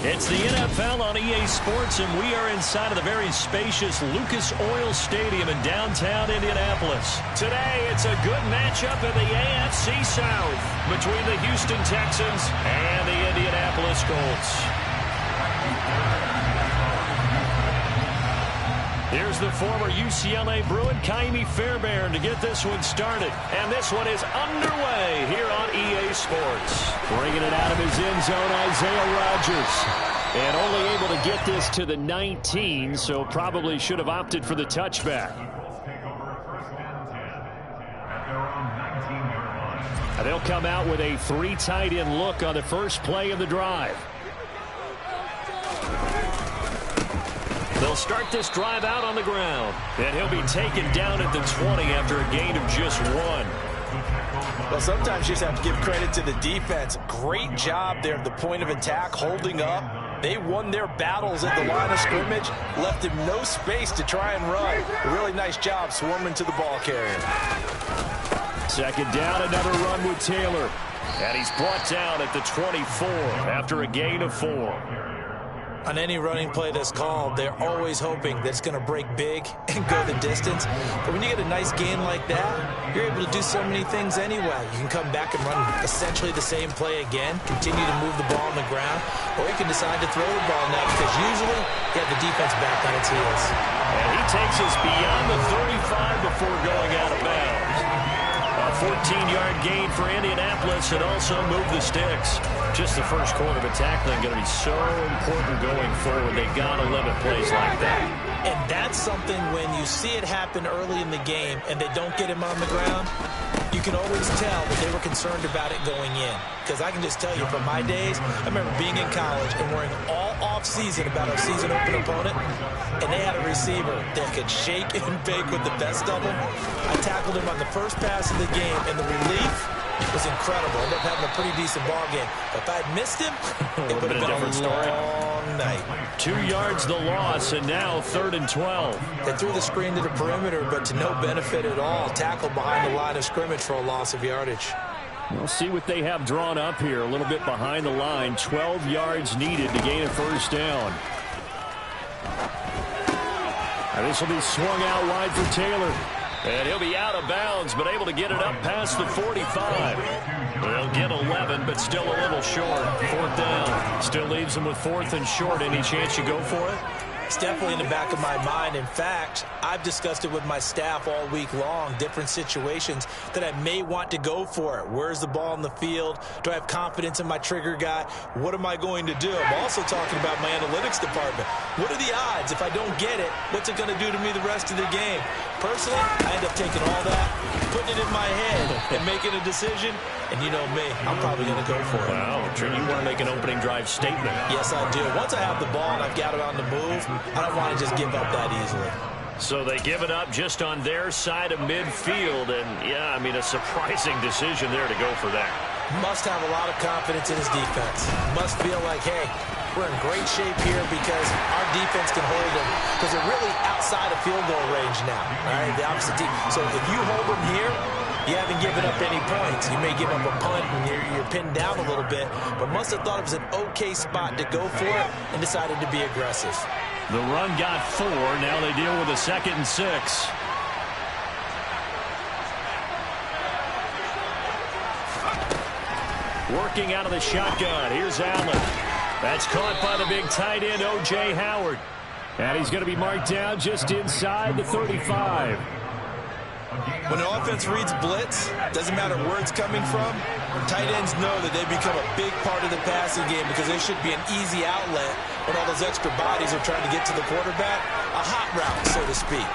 It's the NFL on EA Sports, and we are inside of the very spacious Lucas Oil Stadium in downtown Indianapolis. Today, it's a good matchup in the AFC South between the Houston Texans and the Indianapolis Colts. Here's the former UCLA Bruin, Ka'imi Fairbairn, to get this one started. And this one is underway here on EA Sports. Bringing it out of his end zone, Isaiah Rodgers. And only able to get this to the 19, so probably should have opted for the touchback. And they'll come out with a 3 tight end look on the first play of the drive. They'll start this drive out on the ground. And he'll be taken down at the 20 after a gain of just 1. Well, sometimes you just have to give credit to the defense. Great job there at the point of attack, holding up. They won their battles at the line of scrimmage, left him no space to try and run. A really nice job swarming to the ball carrier. Second down, another run with Taylor. And he's brought down at the 24 after a gain of 4. On any running play that's called, they're always hoping that it's going to break big and go the distance. But when you get a nice gain like that, you're able to do so many things anyway. You can come back and run essentially the same play again, continue to move the ball on the ground, or you can decide to throw the ball now because usually you have the defense back on its heels. And he takes us beyond the 35 before going out of bounds. A 14-yard gain for Indianapolis and also move the sticks. Just the first quarter, but tackling going to be so important going forward. They got to limit plays like that. And that's something when you see it happen early in the game and they don't get him on the ground, you can always tell that they were concerned about it going in. Because I can just tell you from my days, I remember being in college and worrying all off-season about our season open opponent, and they had a receiver that could shake and bake with the best of them. I tackled him on the first pass of the game, and the relief was incredible. I ended up having a pretty decent ball game. But if I had missed him, it would have been a long night. 2 yards the loss, and now 3rd and 12. They threw the screen to the perimeter, but to no benefit at all. Tackled behind the line of scrimmage for a loss of yardage. We'll see what they have drawn up here. A little bit behind the line. 12 yards needed to gain a first down. And this will be swung out wide for Taylor. And he'll be out of bounds, but able to get it up past the 45. They'll get 11, but still a little short. 4th down. Still leaves them with 4th and short. Any chance you go for it? It's definitely in the back of my mind. In fact, I've discussed it with my staff all week long, different situations that I may want to go for it. Where's the ball in the field? Do I have confidence in my trigger guy? What am I going to do? I'm also talking about my analytics department. What are the odds? If I don't get it, what's it going to do to me the rest of the game? Personally, I end up taking all that, putting it in my head, and making a decision. And you know me, I'm probably going to go for it. Wow, you want to make an opening drive statement. Yes, I do. Once I have the ball and I've got it on the move, I don't want to just give up that easily. So they give it up just on their side of midfield. And, yeah, I mean, a surprising decision there to go for that. Must have a lot of confidence in his defense. Must feel like, hey, we're in great shape here because our defense can hold them because they're really outside of field goal range now. All right, the opposite team. So if you hold them here, you haven't given up any points. You may give up a punt and you're pinned down a little bit, but must have thought it was an okay spot to go for it and decided to be aggressive. The run got 4. Now they deal with a 2nd and 6. Working out of the shotgun. Here's Allen. That's caught by the big tight end, O.J. Howard. And he's going to be marked down just inside the 35. When an offense reads blitz, doesn't matter where it's coming from, tight ends know that they become a big part of the passing game because they should be an easy outlet when all those extra bodies are trying to get to the quarterback. A hot route, so to speak.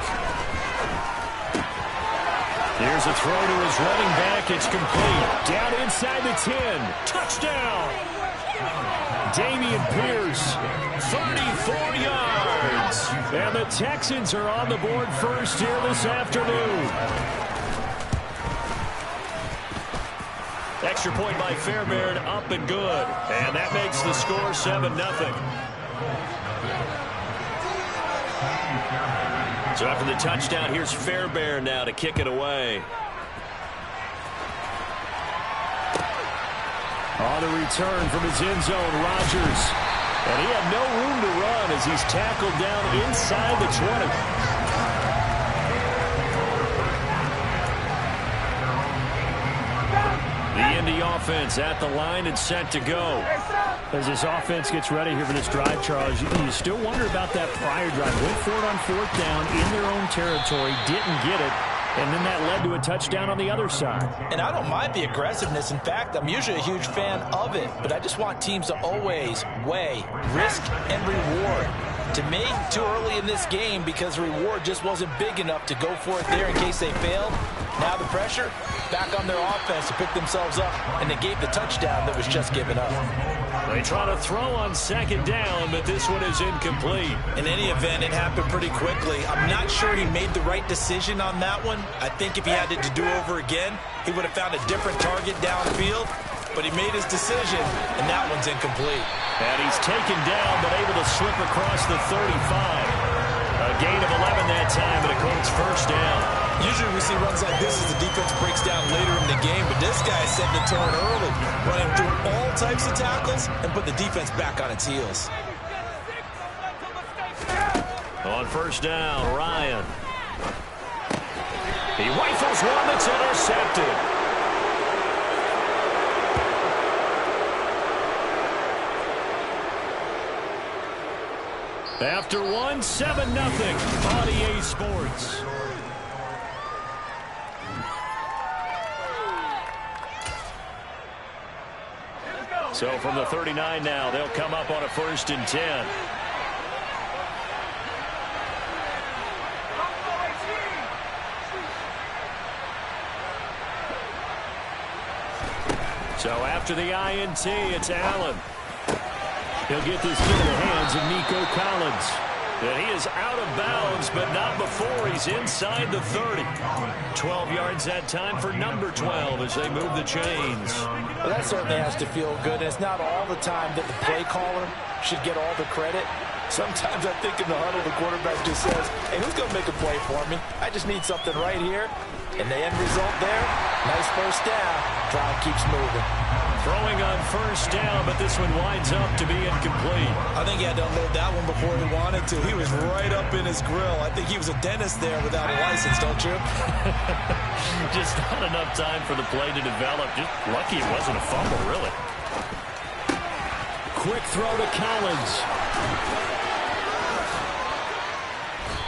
Here's a throw to his running back. It's complete. Down inside the 10. Touchdown! Dameon Pierce, 34 yards. And the Texans are on the board first here this afternoon. Extra point by Fairbairn, up and good. And that makes the score 7-0. So after the touchdown, here's Fairbairn now to kick it away. On the return from his end zone, Rodgers. And he had no room to run as he's tackled down inside the 20. The Indy offense at the line and set to go. As this offense gets ready here for this drive, Charles, you still wonder about that prior drive. Went for it on 4th down in their own territory, didn't get it, and then that led to a touchdown on the other side. And I don't mind the aggressiveness. In fact, I'm usually a huge fan of it, but I just want teams to always weigh risk and reward. To me, too early in this game because the reward just wasn't big enough to go for it there in case they failed. Now the pressure back on their offense to pick themselves up and negate the touchdown that was just given up. They try to throw on 2nd down, but this one is incomplete. In any event, it happened pretty quickly. I'm not sure he made the right decision on that one. I think if he had it to do over again, he would have found a different target downfield. But he made his decision, and that one's incomplete. And he's taken down, but able to slip across the 35. A gain of 11 that time, and a Colts 1st down. Usually we see runs like this as the defense breaks down later in the game, but this guy set the tone early, running through all types of tackles and put the defense back on its heels. On 1st down, Ryan. He rifles one that's intercepted. After 1, 7-0 on EA Sports. So from the 39 now, they'll come up on a 1st and 10. So after the INT, it's Allen. He'll get this into the hands of Nico Collins. And he is out of bounds, but not before he's inside the 30. 12 yards that time for number 12 as they move the chains. Well, that certainly has to feel good. And it's not all the time that the play caller should get all the credit. Sometimes I think in the huddle, the quarterback just says, hey, who's going to make a play for me? I just need something right here. And the end result there, nice 1st down. Drive keeps moving. Throwing on 1st down, but this one winds up to be incomplete. I think he had to unload that one before he wanted to. He was right up in his grill. I think he was a dentist there without a license, don't you? Just not enough time for the play to develop. Just lucky it wasn't a fumble, really. Quick throw to Collins.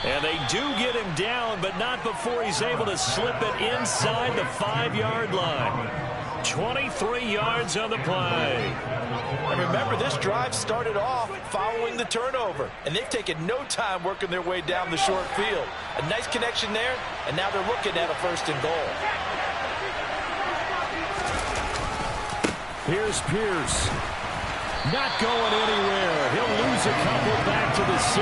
And they do get him down, but not before he's able to slip it inside the 5-yard line. 23 yards on the play. And remember, this drive started off following the turnover, and they've taken no time working their way down the short field. A nice connection there, and now they're looking at a 1st and goal. Here's Pierce. Not going anywhere. He'll lose a couple back to the 6.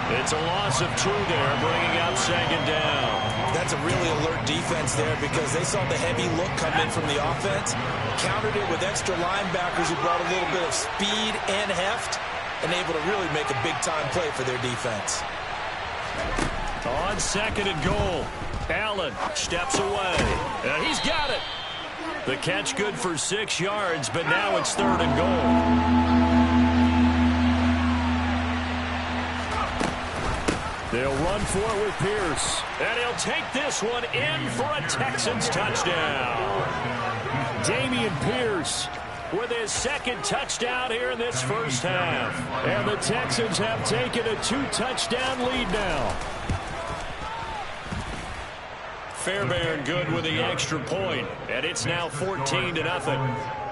It's a loss of 2 there, bringing up 2nd down. That's a really alert defense there because they saw the heavy look come in from the offense, countered it with extra linebackers who brought a little bit of speed and heft, and able to really make a big-time play for their defense. On 2nd and goal, Allen steps away, and he's got it. The catch good for 6 yards, but now it's 3rd and goal. They'll run for it with Pierce. And he'll take this one in for a Texans touchdown. Damian Pierce with his 2nd touchdown here in this 1st half. And the Texans have taken a 2-touchdown lead now. Fairbairn good with the extra point. And it's now 14-0.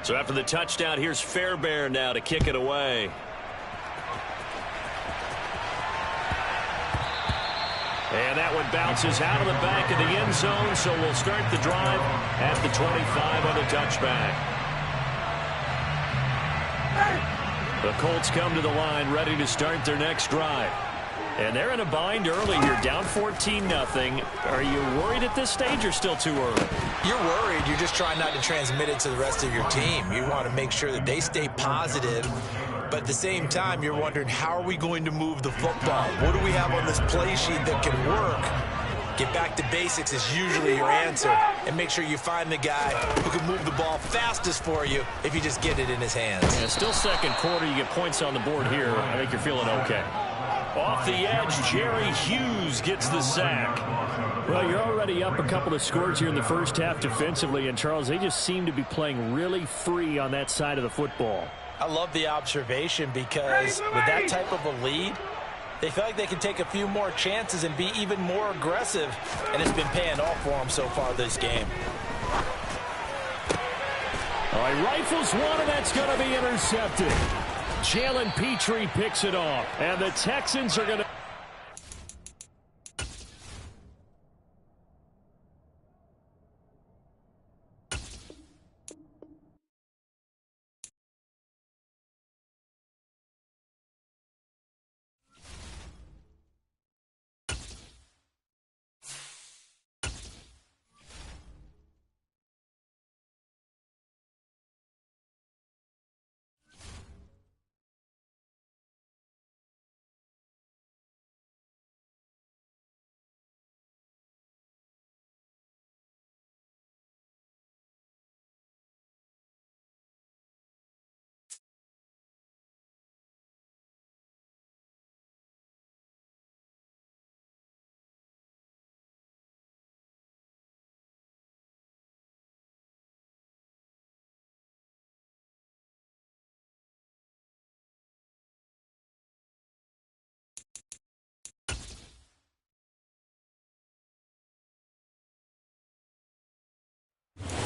So after the touchdown, here's Fairbairn now to kick it away. And that one bounces out of the back of the end zone, so we'll start the drive at the 25 on the touchback. The Colts come to the line ready to start their next drive. And they're in a bind early here, down 14-0. Are you worried at this stage or still too early? You're worried. You're just trying not to transmit it to the rest of your team. You want to make sure that they stay positive. But at the same time, you're wondering, how are we going to move the football? What do we have on this play sheet that can work? Get back to basics is usually your answer. And make sure you find the guy who can move the ball fastest for you if you just get it in his hands. Yeah, still second quarter. You get points on the board here. I think you're feeling okay. Off the edge, Jerry Hughes gets the sack. Well, you're already up a couple of scores here in the first half defensively. And, Charles, they just seem to be playing really free on that side of the football. I love the observation because with that type of a lead, they feel like they can take a few more chances and be even more aggressive, and it's been paying off for them so far this game. All right, rifles one, and that's going to be intercepted. Jalen Petrie picks it off, and the Texans are going to...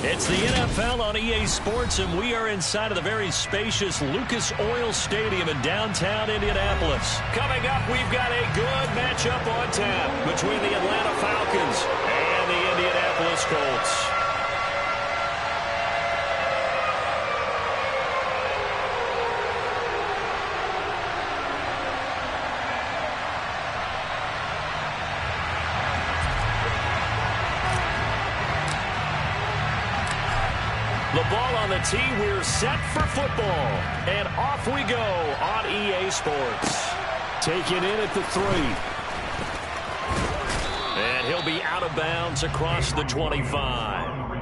It's the NFL on EA Sports, and we are inside of the very spacious Lucas Oil Stadium in downtown Indianapolis. Coming up, we've got a good matchup on tap between the Atlanta Falcons and the Indianapolis Colts. The ball on the tee, we're set for football. And off we go on EA Sports. Taken in at the 3. And he'll be out of bounds across the 25.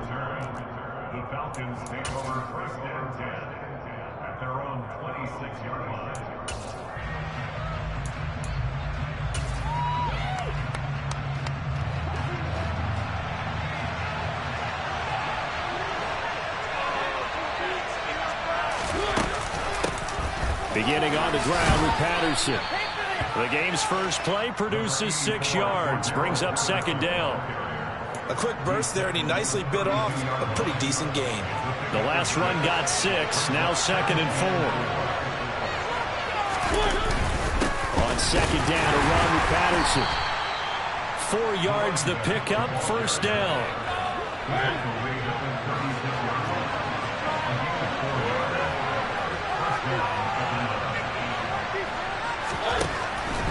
The Falcons take over first and 10 at their own 26-yard line. Beginning on the ground with Patterson. The game's first play produces 6 yards, brings up second down. A quick burst there, and he nicely bit off a pretty decent gain. The last run got 6, now second and 4. On second down, a run with Patterson. 4 yards the pickup, first down.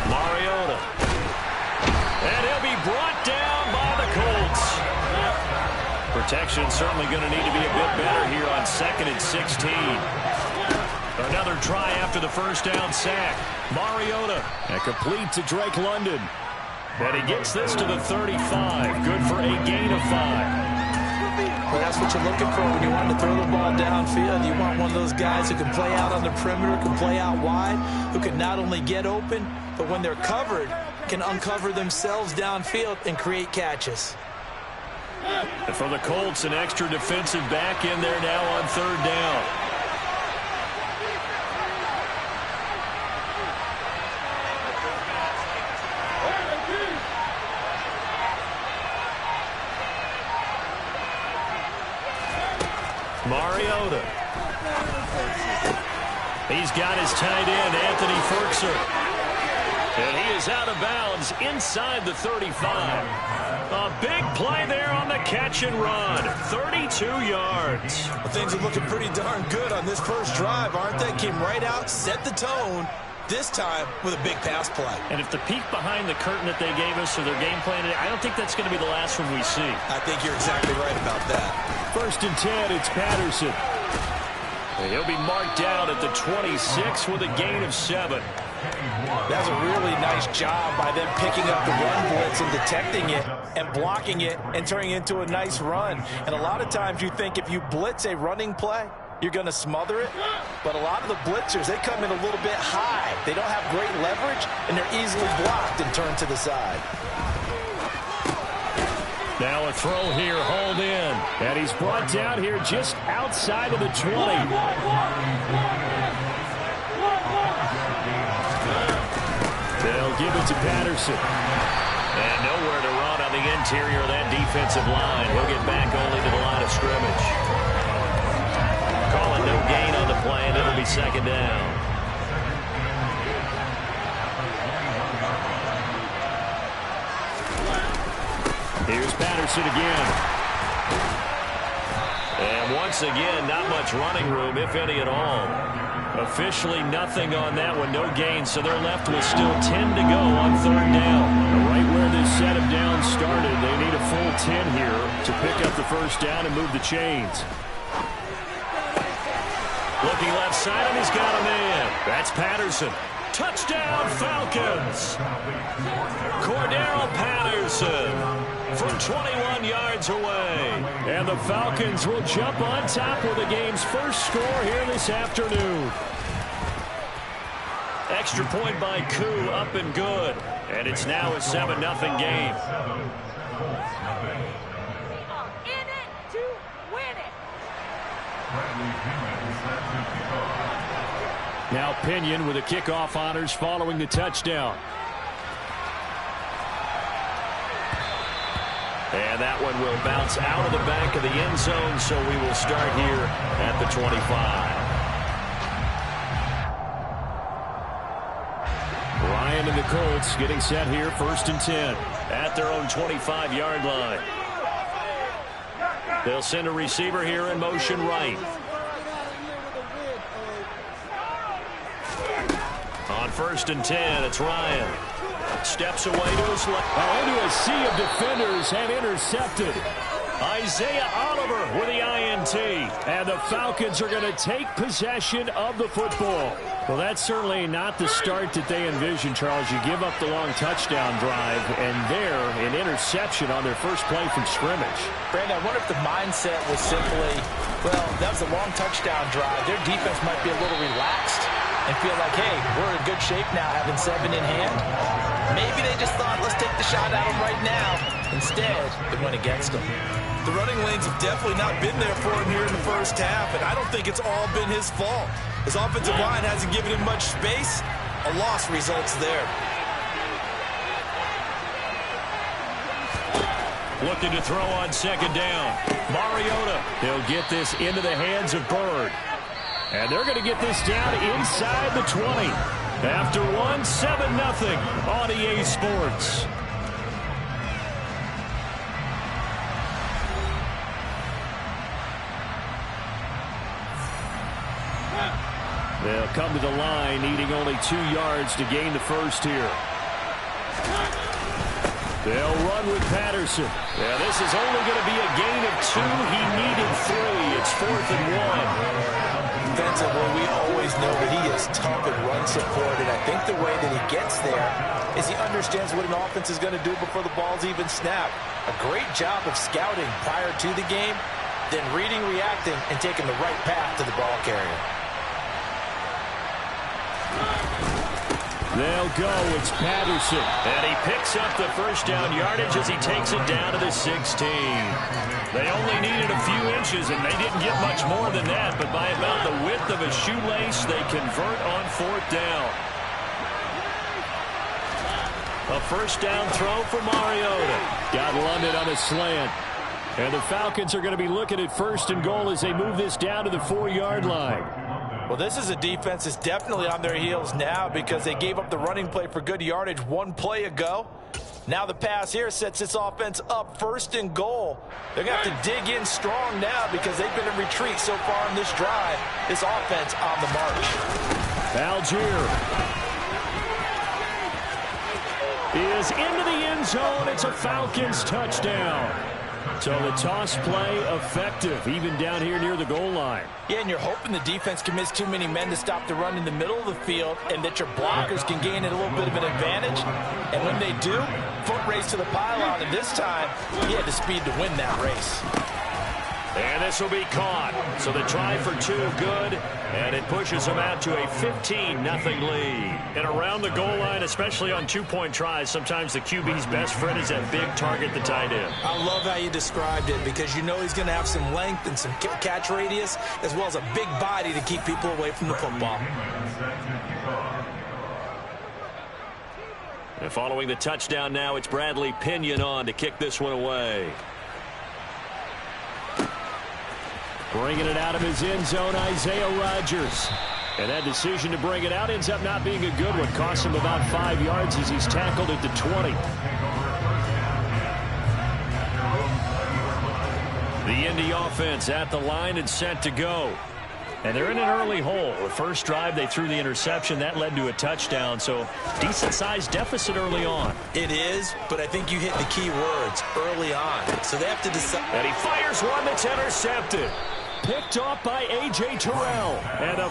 Mariota. And he'll be brought down by the Colts. Protection certainly going to need to be a bit better here on 2nd and 16. Another try after the first down sack. Mariota. And complete to Drake London. And he gets this to the 35. Good for a gain of 5. Well, that's what you're looking for when you want to throw the ball downfield. You want one of those guys who can play out on the perimeter, can play out wide, who can not only get open, but when they're covered, can uncover themselves downfield and create catches. And for the Colts, an extra defensive back in there now on 3rd down. Mariota. He's got his tight end, Anthony Ferguson. And he is out of bounds inside the 35. A big play there on the catch and run. 32 yards. Well, things are looking pretty darn good on this first drive, aren't they? Came right out, set the tone, this time with a big pass play. And if the peek behind the curtain that they gave us or their game plan, I don't think that's going to be the last one we see. I think you're exactly right about that. 1st and 10, it's Patterson. He'll be marked down at the 26 with a gain of 7. That's a really nice job by them picking up the run blitz and detecting it and blocking it and turning it into a nice run. And a lot of times you think if you blitz a running play, you're going to smother it. But a lot of the blitzers, they come in a little bit high. They don't have great leverage, and they're easily blocked and turned to the side. Now a throw here, hauled in. And he's brought down here just outside of the 20. They'll give it to Patterson. And nowhere to run on the interior of that defensive line. He'll get back only to the line of scrimmage. Calling no gain on the play, and it'll be second down. Here's Patterson again. And once again, not much running room, if any at all. Officially nothing on that one, no gain, so they're left with still 10 to go on third down. Right where this set of downs started, they need a full 10 here to pick up the first down and move the chains. Looking left side, and he's got a man. That's Patterson. Touchdown, Falcons! Cordero Patterson from 21 yards away. And the Falcons will jump on top with the game's first score here this afternoon. Extra point by Koo, up and good. And it's now a 7-0 game. In it to win it. Now Pinion with the kickoff honors following the touchdown. And that one will bounce out of the back of the end zone, so we will start here at the 25. Ryan and the Colts getting set here, 1st and 10 at their own 25-yard line. They'll send a receiver here in motion right. On 1st and 10, it's Ryan. Steps away to his left. Into a sea of defenders and intercepted. Isaiah Oliver with the INT. And the Falcons are going to take possession of the football. Well, that's certainly not the start that they envisioned, Charles. You give up the long touchdown drive, and there, an interception on their first play from scrimmage. Brandon, I wonder if the mindset was simply, well, that was a long touchdown drive. Their defense might be a little relaxed and feel like, hey, we're in good shape now, having 7 in hand. Maybe they just thought, let's take the shot at them right now. Instead, it went against them. The running lanes have definitely not been there for him here in the first half, and I don't think it's all been his fault. His offensive line hasn't given him much space. A loss results there. Looking to throw on 2nd down. Mariota. He'll get this into the hands of Bird. And they're going to get this down inside the 20. After one, 7-0 on EA Sports. They'll come to the line, needing only 2 yards to gain the first here. They'll run with Patterson. Yeah, this is only going to be a gain of 2. He needed 3. It's 4th and 1. Defensively, we always know that he is tough and run support, and I think the way that he gets there is he understands what an offense is going to do before the ball's even snapped. A great job of scouting prior to the game, then reading, reacting, and taking the right path to the ball carrier. They'll go. It's Patterson. And he picks up the first down yardage as he takes it down to the 16. They only needed a few inches, and they didn't get much more than that. But by about the width of a shoelace, they convert on 4th down. A first down throw for Mariota. Got London on a slant. And the Falcons are going to be looking at 1st and goal as they move this down to the 4-yard line. Well, this is a defense that's definitely on their heels now because they gave up the running play for good yardage 1 play ago. Now the pass here sets this offense up 1st and goal. They're going to have to dig in strong now because they've been in retreat so far in this drive. This offense on the march. Algier is into the end zone. It's a Falcons touchdown. So the toss play effective, even down here near the goal line. Yeah, and you're hoping the defense commits too many men to stop the run in the middle of the field and that your blockers can gain a little bit of an advantage. And when they do, foot race to the pylon, and this time, he had the speed to win that race. And this will be caught. So the try for two, good, and it pushes them out to a 15-0 lead. And around the goal line, especially on two-point tries, sometimes the QB's best friend is that big target, the tight end. I love how you described it because you know he's going to have some length and some catch radius as well as a big body to keep people away from the football. And following the touchdown now, it's Bradley Pinion on to kick this one away. Bringing it out of his end zone, Isaiah Rodgers. And that decision to bring it out ends up not being a good one. Costs him about 5 yards as he's tackled at the 20. The Indy offense at the line and set to go. And they're in an early hole. The first drive, they threw the interception. That led to a touchdown, so decent-sized deficit early on. It is, but I think you hit the key words, early on. So they have to decide. And he fires one that's intercepted. Picked off by A.J. Terrell. And a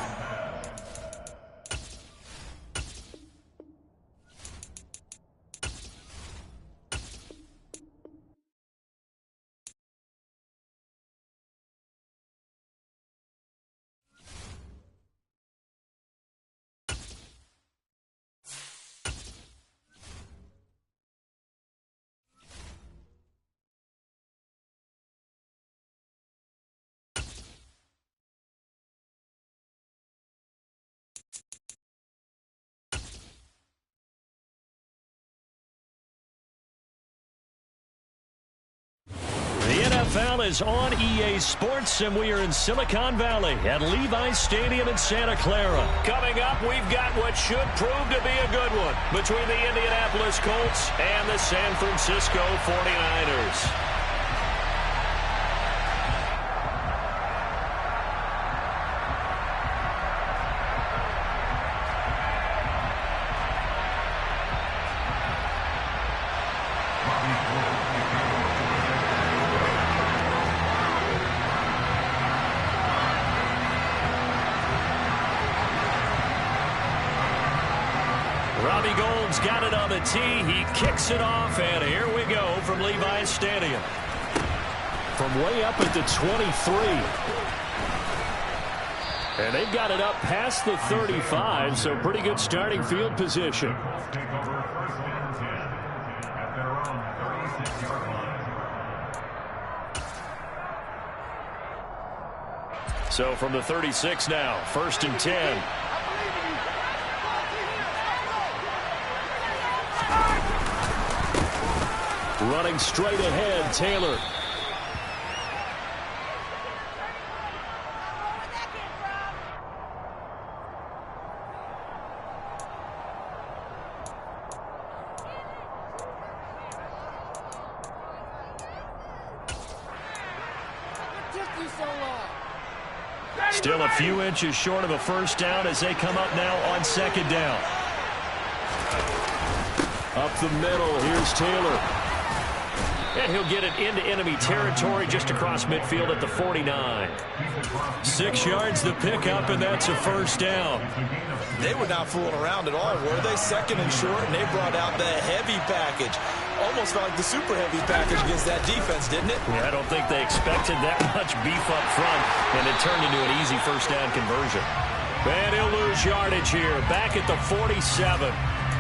The NFL is on EA Sports, and we are in Silicon Valley at Levi's Stadium in Santa Clara. Coming up, we've got what should prove to be a good one between the Indianapolis Colts and the San Francisco 49ers. Robbie Gould's got it on the tee. He kicks it off, and here we go from Levi's Stadium. From way up at the 23. And they've got it up past the 35, so pretty good starting field position. So from the 36 now, 1st and 10. Running straight ahead, Taylor. Still a few inches short of a first down as they come up now on 2nd down. Up the middle, here's Taylor. And he'll get it into enemy territory just across midfield at the 49. 6 yards the pickup, and that's a first down. They were not fooling around at all, were they? 2nd and short, and they brought out the heavy package. Almost felt like the super heavy package against that defense, didn't it? Yeah, I don't think they expected that much beef up front, and it turned into an easy first down conversion. And he'll lose yardage here, back at the 47.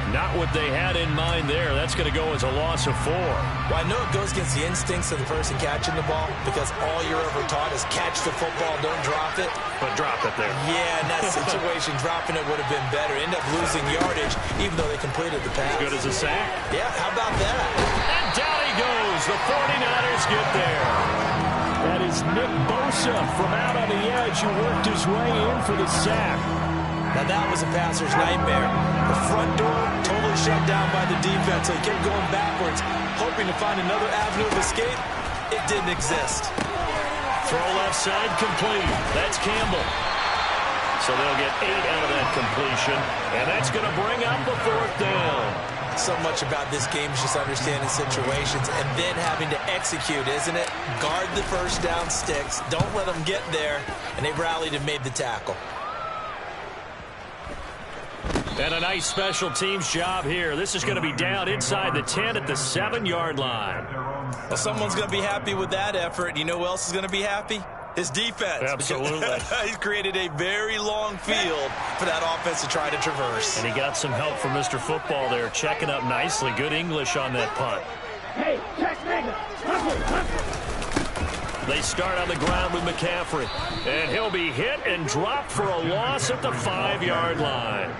Not what they had in mind there. That's going to go as a loss of 4. Well, I know it goes against the instincts of the person catching the ball because all you're ever taught is catch the football, don't drop it. But drop it there. Yeah, in that situation, dropping it would have been better. End up losing yardage, even though they completed the pass. As good as a sack. Yeah, how about that? And down he goes. The 49ers get there. That is Nick Bosa from out on the edge who worked his way in for the sack. Now that was a passer's nightmare. The front door totally shut down by the defense, so he kept going backwards, hoping to find another avenue of escape. It didn't exist. Throw left side complete. That's Campbell. So they'll get 8 out of that completion, and that's going to bring up the 4th down. so much about this game is just understanding situations and then having to execute, isn't it? Guard the first down sticks. Don't let them get there. And they rallied and made the tackle. And a nice special teams job here. This is going to be down inside the 10 at the 7-yard line. Well, someone's going to be happy with that effort. You know who else is going to be happy? His defense. Absolutely. He's created a very long field for that offense to try to traverse. And he got some help from Mr. Football there, checking up nicely. Good English on that punt. Hey, check nigga. They start on the ground with McCaffrey. And he'll be hit and dropped for a loss at the 5-yard line.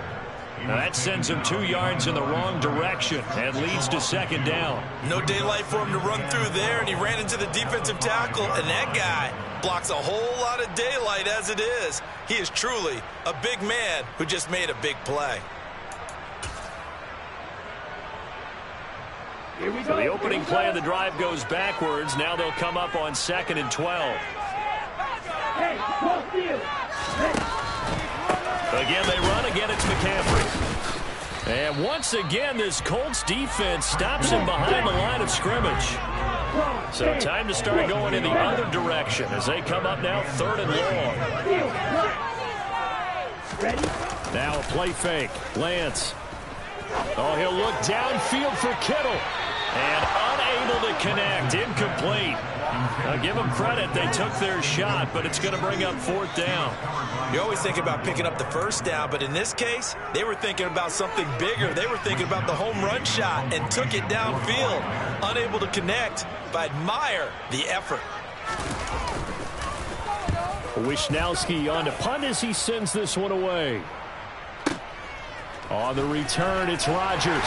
Now that sends him 2 yards in the wrong direction and leads to second down. No daylight for him to run through there, and he ran into the defensive tackle, and that guy blocks a whole lot of daylight as it is. He is truly a big man who just made a big play. So the opening play of the drive goes backwards. Now they'll come up on 2nd and 12. Hey, both of you. Again, they run. Again, it's McCaffrey. And once again, this Colts defense stops him behind the line of scrimmage. So time to start going in the other direction as they come up now 3rd and long. Now a play fake. Lance. Oh, he'll look downfield for Kittle. And unable to connect. Incomplete. Now give them credit. They took their shot, but it's going to bring up 4th down. You always think about picking up the first down, but in this case, they were thinking about something bigger. They were thinking about the home run shot and took it downfield. Unable to connect, but admire the effort. Wisnowski on to punt as he sends this one away. On the return, it's Rodgers.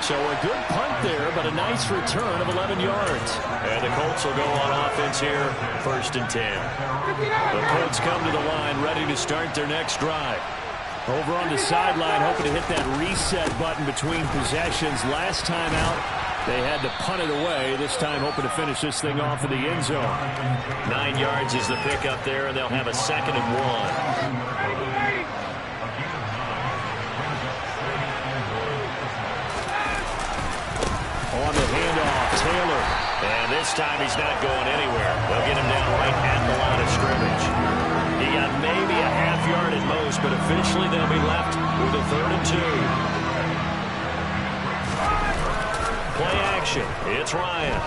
So a good punt there, but a nice return of 11 yards. And the Colts will go on offense here, 1st and 10. The Colts come to the line, ready to start their next drive. Over on the sideline, hoping to hit that reset button between possessions. Last time out, they had to punt it away. This time, hoping to finish this thing off in the end zone. 9 yards is the pickup there, and they'll have a 2nd and 1. On the handoff, Taylor. And this time he's not going anywhere. They'll get him down right at the line of scrimmage. He got maybe a half yard at most, but officially they'll be left with a 3rd and 2. Play action. It's Ryan.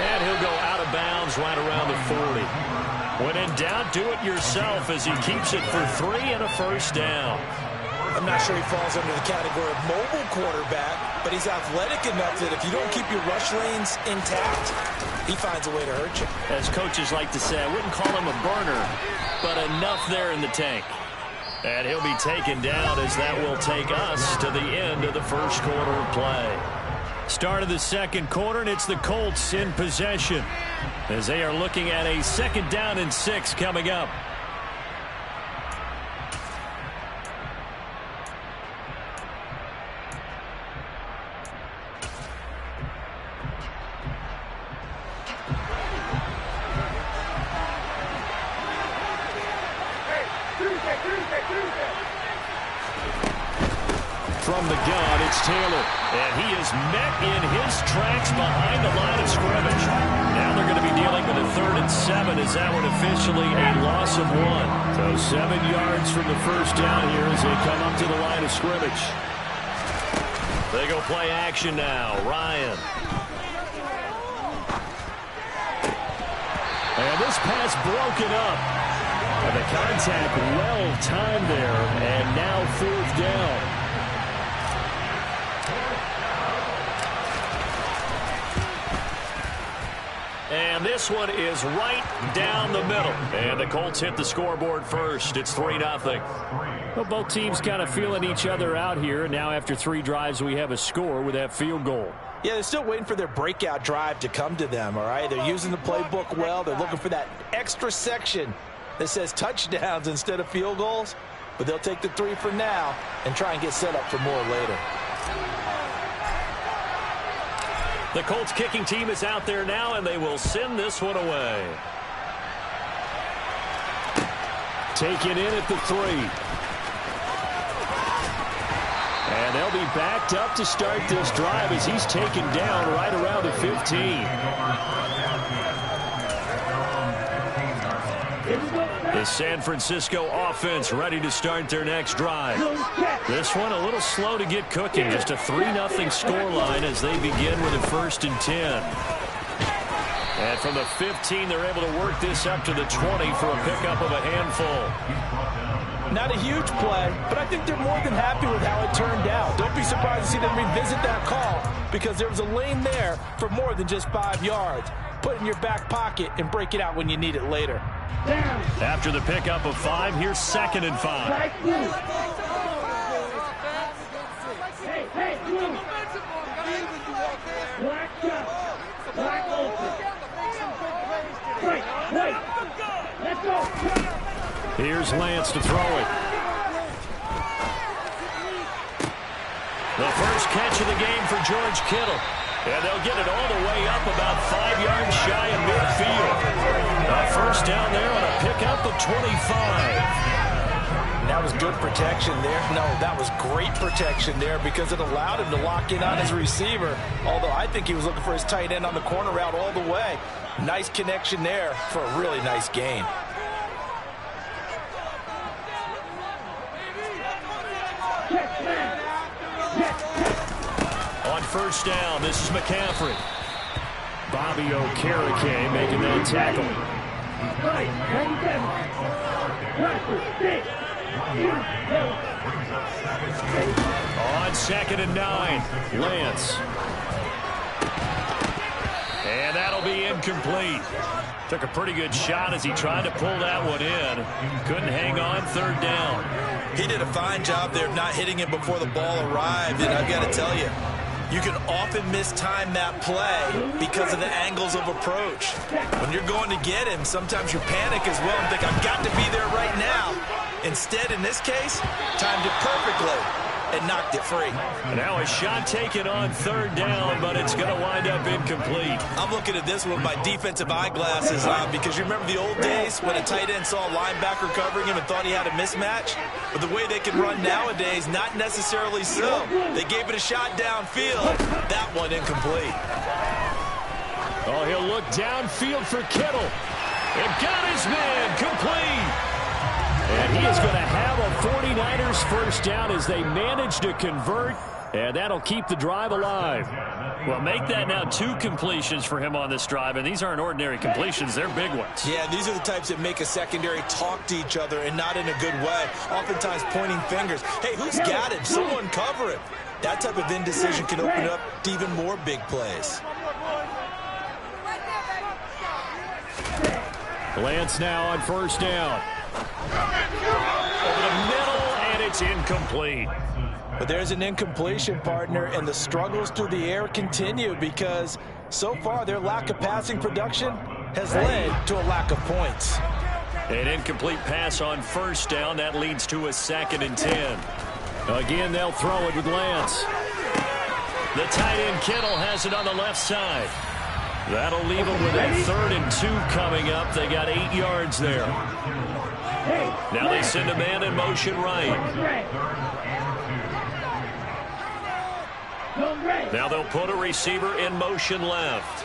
And he'll go out of bounds right around the 40. When in doubt, do it yourself as he keeps it for 3 and a 1st down. I'm not sure he falls under the category of mobile quarterback, but he's athletic enough that if you don't keep your rush lanes intact, he finds a way to hurt you. As coaches like to say, I wouldn't call him a burner, but enough there in the tank. And he'll be taken down as that will take us to the end of the 1st quarter of play. Start of the 2nd quarter, and it's the Colts in possession as they are looking at a 2nd down and 6 coming up. From the gun, it's Taylor. And he is met in his tracks behind the line of scrimmage. Now they're going to be dealing with a 3rd and 7 as that one officially a loss of 1. So 7 yards from the 1st down here as they come up to the line of scrimmage. They go play action now. Ryan. And this pass broken up. And the contact well timed there. And now 4th down. And this one is right down the middle. And the Colts hit the scoreboard first. It's 3-0. Well, both teams kind of feeling each other out here. Now after 3 drives, we have a score with that field goal. Yeah, they're still waiting for their breakout drive to come to them, all right? They're using the playbook well. They're looking for that extra section that says touchdowns instead of field goals. But they'll take the 3 for now and try and get set up for more later. The Colts kicking team is out there now, and they will send this one away. Taken in at the 3. And they'll be backed up to start this drive as he's taken down right around the 15. The San Francisco offense ready to start their next drive. This one a little slow to get cooking. Just a 3-0 scoreline as they begin with a 1st and 10. And from the 15, they're able to work this up to the 20 for a pickup of a handful. Not a huge play, but I think they're more than happy with how it turned out. Don't be surprised to see them revisit that call because there was a lane there for more than just 5 yards. Put it in your back pocket and break it out when you need it later. After the pickup of 5, here's 2nd and 5. Hey, blue. Black shot. Black open. Wait. Let's go. Here's Lance to throw it. The first catch of the game for George Kittle. And they'll get it all the way up about 5 yards shy of midfield. A first down there on a pickup of 25. That was good protection there. No, that was great protection there because it allowed him to lock in on his receiver. Although I think he was looking for his tight end on the corner route all the way. Nice connection there for a really nice gain. On first down, this is McCaffrey. Bobby Okereke making that tackle. On 2nd and 9, Lance. And that'll be incomplete. Took a pretty good shot as he tried to pull that one in. Couldn't hang on 3rd down. He did a fine job there of not hitting it before the ball arrived, and I've got to tell you, you can often mistime that play because of the angles of approach. When you're going to get him, sometimes you panic as well and think, I've got to be there right now. Instead, in this case, timed it perfectly and knocked it free. Now a shot taken on 3rd down, but it's going to wind up incomplete. I'm looking at this with my defensive eyeglasses on because you remember the old days when a tight end saw a linebacker covering him and thought he had a mismatch? But the way they can run nowadays, not necessarily so. They gave it a shot downfield. That one incomplete. Oh, he'll look downfield for Kittle. And got his man complete. And he is going to have a 49ers first down as they manage to convert, and that'll keep the drive alive. Well, make that now 2 completions for him on this drive, and these aren't ordinary completions. They're big ones. Yeah, these are the types that make a secondary talk to each other and not in a good way, oftentimes pointing fingers. Hey, who's got him? Someone cover him. That type of indecision can open up to even more big plays. Lance now on first down. Over the middle, and it's incomplete. But there's an incompletion, partner, and the struggles through the air continue because so far their lack of passing production has led to a lack of points. An incomplete pass on first down. That leads to a 2nd and 10. Again, they'll throw it with Lance. The tight end Kittle has it on the left side. That'll leave them with a 3rd and 2 coming up. They got 8 yards there. Now they send a man in motion right. Now they'll put a receiver in motion left.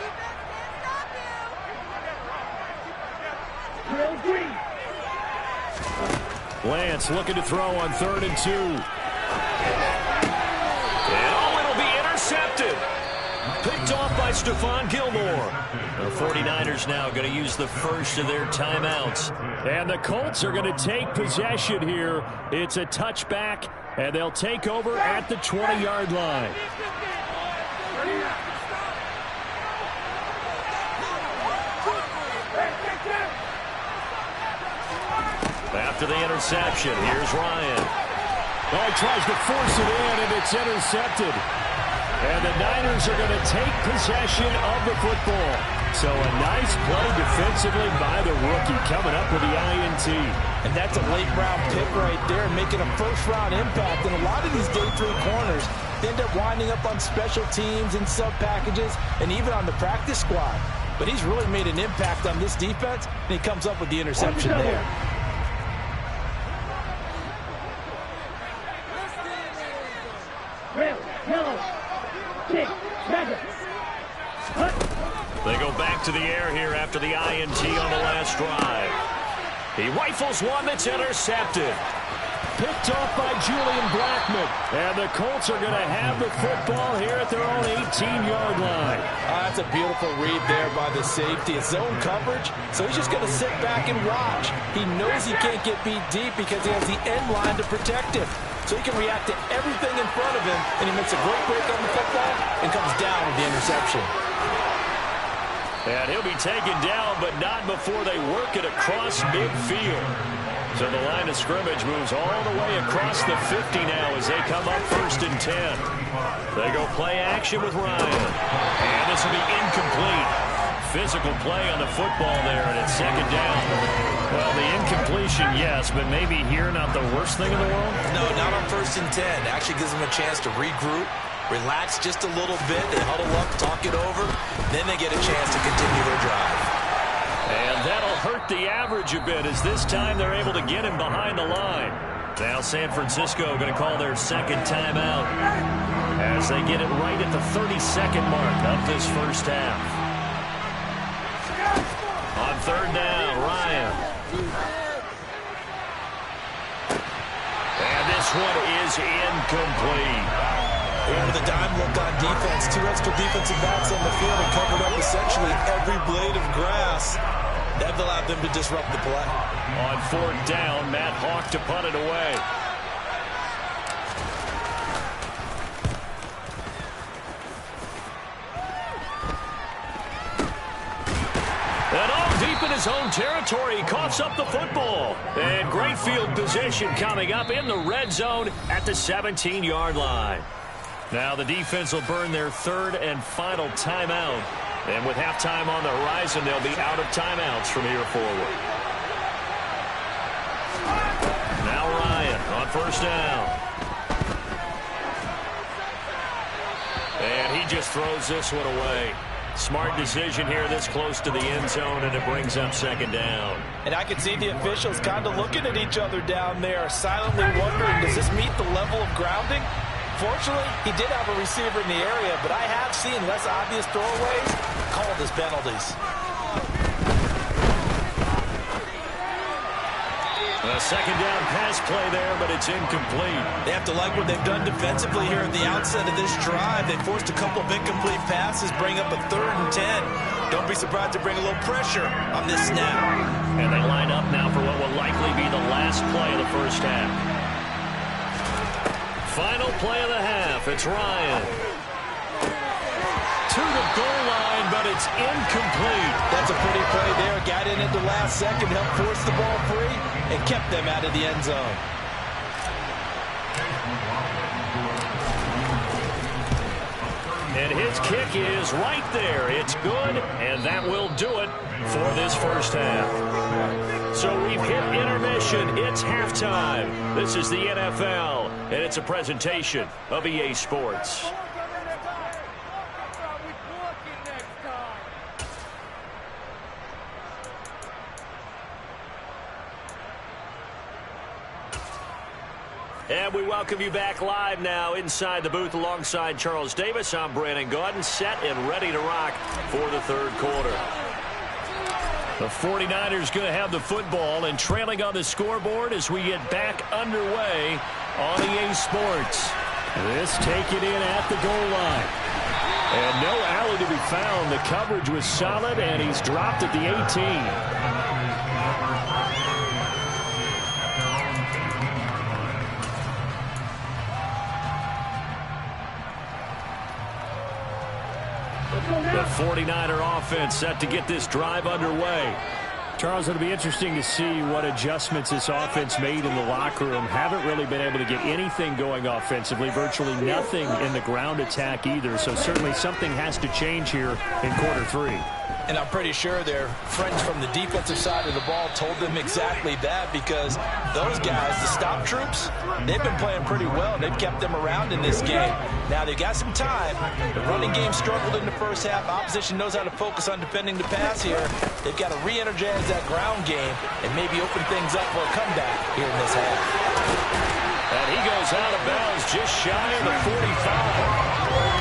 Lance looking to throw on 3rd and 2. And oh, it'll be intercepted. Picked off by Stephon Gilmore. The 49ers now going to use the first of their timeouts. And the Colts are going to take possession here. It's a touchback, and they'll take over at the 20-yard line. After the interception, here's Ryan. Oh, he tries to force it in, and it's intercepted. And the Niners are going to take possession of the football. So a nice play defensively by the rookie coming up with the INT. And that's a late-round pick right there, making a first-round impact. And a lot of these day 3 corners end up winding up on special teams and sub-packages and even on the practice squad. But he's really made an impact on this defense, and he comes up with the interception there. Yellow. Kick. Madden. They go back to the air here after the INT on the last drive. He rifles one that's intercepted. Picked off by Julian Blackman. And the Colts are going to have the football here at their own 18-yard line. That's a beautiful read there by the safety. It's zone coverage, so he's just going to sit back and watch. He knows he can't get beat deep because he has the end line to protect him. So he can react to everything in front of him, and he makes a great break on the football and comes down with the interception. And he'll be taken down, but not before they work it across midfield. So the line of scrimmage moves all the way across the 50 now as they come up 1st and 10. They go play action with Ryan. And this will be incomplete. Physical play on the football there, and it's 2nd down. Well, the incompletion, yes, but maybe here not the worst thing in the world? No, not on 1st and 10. Actually gives them a chance to regroup, relax just a little bit. They huddle up, talk it over. Then they get a chance to continue their drive. And that'll hurt the average a bit as this time they're able to get him behind the line. Now San Francisco going to call their 2nd timeout as they get it right at the 32nd mark of this first half. On 3rd down, Ryan. And this one is incomplete. With a dime look on defense, 2 extra defensive backs on the field and covered up essentially every blade of grass. That allowed them to disrupt the play. On 4th down, Matt Hawk to punt it away. And all deep in his own territory, he coughs up the football. And great field position coming up in the red zone at the 17-yard line. Now the defense will burn their 3rd and final timeout. And with halftime on the horizon, they'll be out of timeouts from here forward. Now Ryan on 1st down. And he just throws this one away. Smart decision here this close to the end zone, and it brings up 2nd down. And I can see the officials kind of looking at each other down there, silently wondering, does this meet the level of grounding? Fortunately, he did have a receiver in the area, but I have seen less obvious throwaways called as penalties. A 2nd down pass play there, but it's incomplete. They have to like what they've done defensively here at the outset of this drive. They forced a couple of incomplete passes, bring up a 3rd and 10. Don't be surprised to bring a little pressure on this snap. And they line up now for what will likely be the last play of the first half. Final play of the half. It's Ryan. To the goal line, but it's incomplete. That's a pretty play there. Got in at the last second, helped force the ball free, and kept them out of the end zone. And his kick is right there. It's good, and that will do it for this first half. So we've hit intermission. It's halftime. This is the NFL, and it's a presentation of EA Sports. And we welcome you back live now inside the booth alongside Charles Davis. I'm Brandon Gaudin, set and ready to rock for the 3rd quarter. The 49ers going to have the football and trailing on the scoreboard as we get back underway on EA Sports. This taken in at the goal line. And no alley to be found. The coverage was solid, and he's dropped at the 18. The 49er offense set to get this drive underway. Charles, it'll be interesting to see what adjustments this offense made in the locker room. Haven't really been able to get anything going offensively, virtually nothing in the ground attack either. So certainly something has to change here in quarter 3. And I'm pretty sure their friends from the defensive side of the ball told them exactly that, because those guys, the stop troops, they've been playing pretty well, and they've kept them around in this game. Now, they've got some time. The running game struggled in the first half. Opposition knows how to focus on defending the pass here. They've got to re-energize that ground game and maybe open things up for a comeback here in this half. And he goes out of bounds just shy of the 45.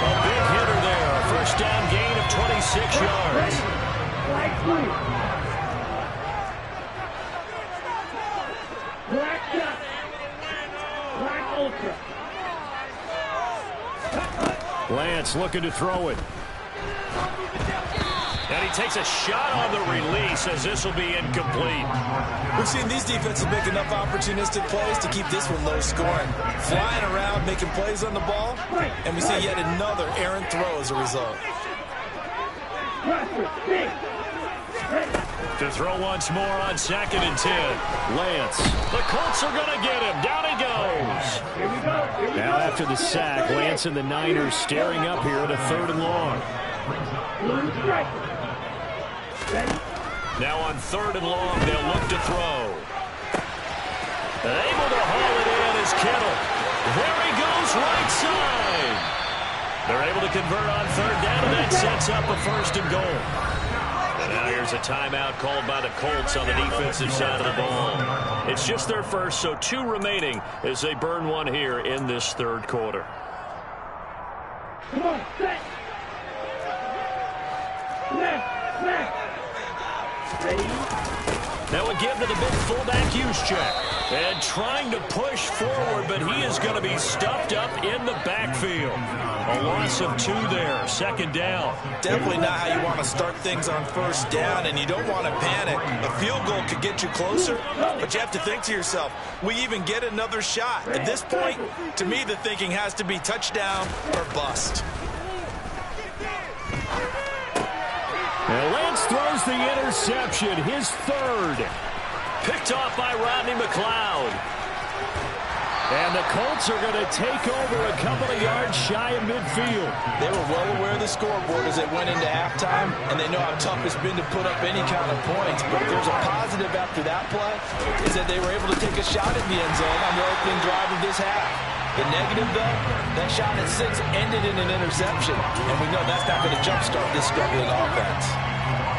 A big hitter there. A first down gain of 26 yards. Black shot. Black ultra. Lance looking to throw it. And he takes a shot on the release as this will be incomplete. We've seen these defenses make enough opportunistic plays to keep this one low scoring. Flying around, making plays on the ball, and we see yet another errant throw as a result. To throw once more on 2nd and 10. Lance. The Colts are going to get him. Down he goes. Now after the sack, Lance and the Niners staring up here at a 3rd and long. Now on 3rd and long, they'll look to throw. Able to haul it in is Kittle. There he goes, right side. They're able to convert on 3rd down, and that sets up a 1st and goal. And now here's a timeout called by the Colts on the defensive side of the ball. It's just their first, so 2 remaining as they burn one here in this 3rd quarter. Come on, set. Left. Ready? Now a give to the big fullback Juszczyk. And trying to push forward, but he is going to be stuffed up in the backfield. A loss of 2 there. 2nd down. Definitely not how you want to start things on 1st down, and you don't want to panic. A field goal could get you closer, but you have to think to yourself, we even get another shot. At this point, to me, the thinking has to be touchdown or bust. And Lance throws the interception, his 3rd. Picked off by Rodney McLeod. And the Colts are going to take over a couple of yards shy of midfield. They were well aware of the scoreboard as they went into halftime, and they know how tough it's been to put up any kind of points. But if there's a positive after that play, is that they were able to take a shot at the end zone on the opening drive of this half. The negative, though, that shot at 6 ended in an interception, and we know that's not going to jumpstart this struggling offense.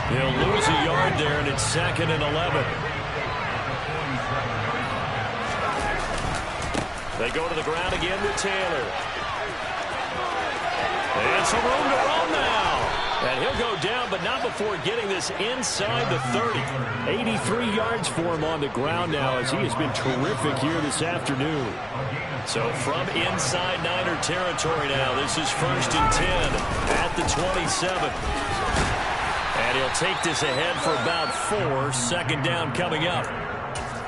He'll lose a yard there, and it's 2nd and 11. They go to the ground again with Taylor. And some room to run now. And he'll go down, but not before getting this inside the 30. 83 yards for him on the ground now as he has been terrific here this afternoon. So from inside Niner territory now, this is 1st and 10 at the 27. And he'll take this ahead for about 4. 2nd down coming up.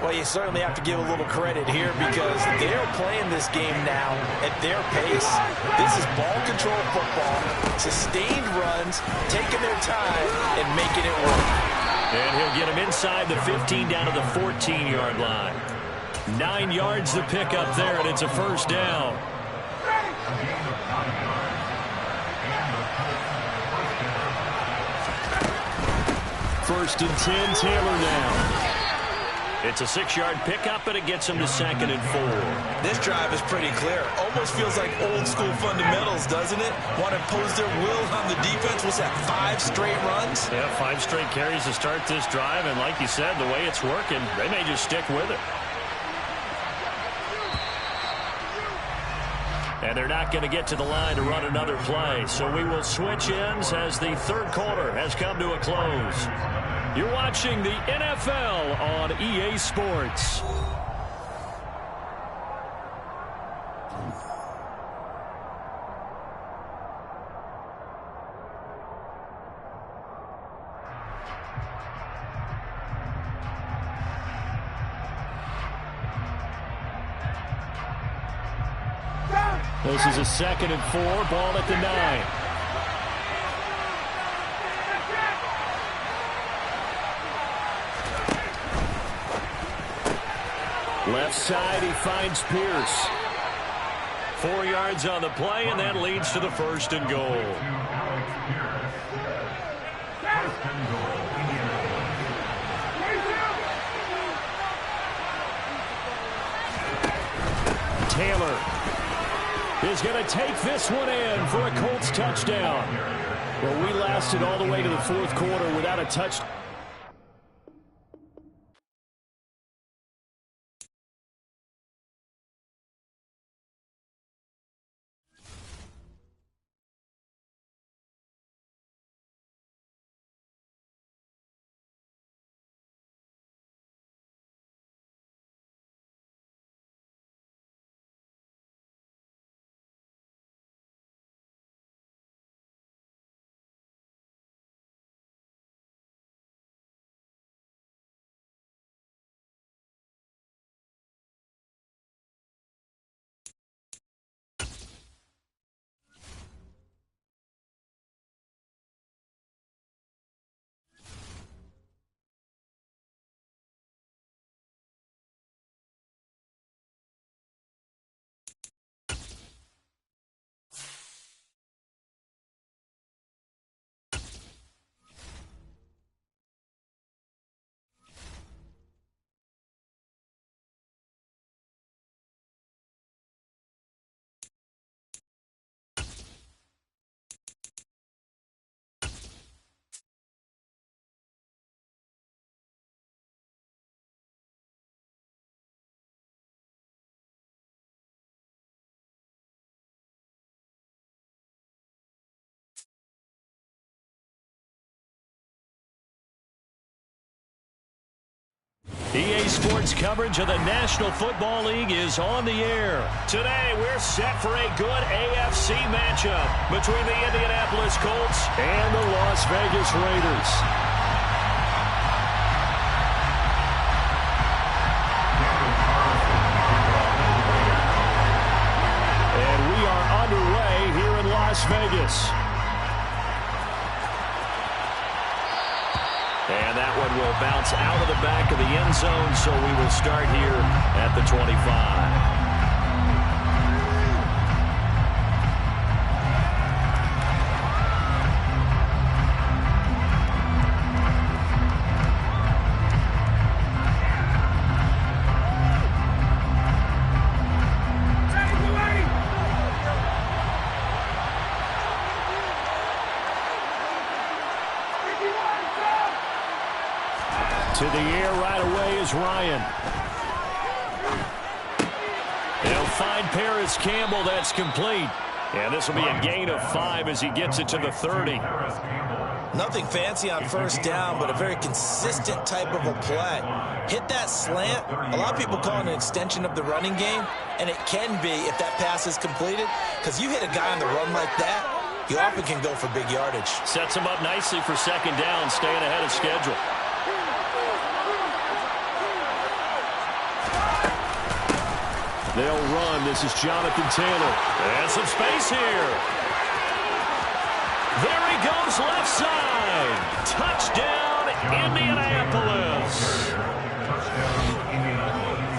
Well, you certainly have to give a little credit here because they're playing this game now at their pace. This is ball control football, sustained runs, taking their time, and making it work. And he'll get him inside the 15 down to the 14-yard line. 9 yards to pick up there, and it's a 1st down. First and 10, Taylor now. It's a 6-yard pickup, and it gets him to 2nd and 4. This drive is pretty clear. Almost feels like old-school fundamentals, doesn't it? Want to impose their will on the defense. Was that 5 straight runs? Yeah, 5 straight carries to start this drive, and like you said, the way it's working, they may just stick with it. And they're not going to get to the line to run another play, so we will switch ends as the 3rd quarter has come to a close. You're watching the NFL on EA Sports. This is a 2nd and 4, ball at the 9. Left side, he finds Pierce. 4 yards on the play, and that leads to the 1st and goal. Taylor is going to take this one in for a Colts touchdown. Well, we lasted all the way to the 4th quarter without a touchdown. EA Sports coverage of the National Football League is on the air. Today, we're set for a good AFC matchup between the Indianapolis Colts and the Las Vegas Raiders. And we are underway here in Las Vegas. And that one will bounce out of the back of the end zone, so we will start here at the 25. To the air right away is Ryan. They'll find Paris Campbell. That's complete. And this will be a gain of 5 as he gets it to the 30. Nothing fancy on first down, but a very consistent type of a play. Hit that slant. A lot of people call it an extension of the running game, and it can be if that pass is completed, because you hit a guy on the run like that, you often can go for big yardage. Sets him up nicely for second down, staying ahead of schedule. They'll run. This is Jonathan Taylor. And some space here. There he goes, left side. Touchdown, Indianapolis.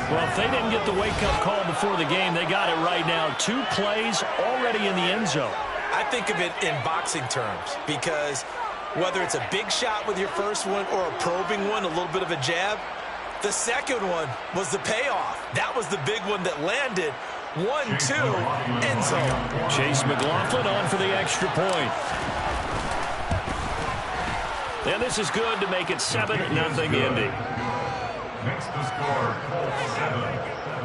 Well, if they didn't get the wake-up call before the game, they got it right now. 2 plays already in the end zone. I think of it in boxing terms, because whether it's a big shot with your first one or a probing one, a little bit of a jab, the second one was the payoff. That was the big one that landed. 1-2, end zone. Chase McLaughlin on for the extra point. And this is good to make it 7-0 Indy. Makes the score 7.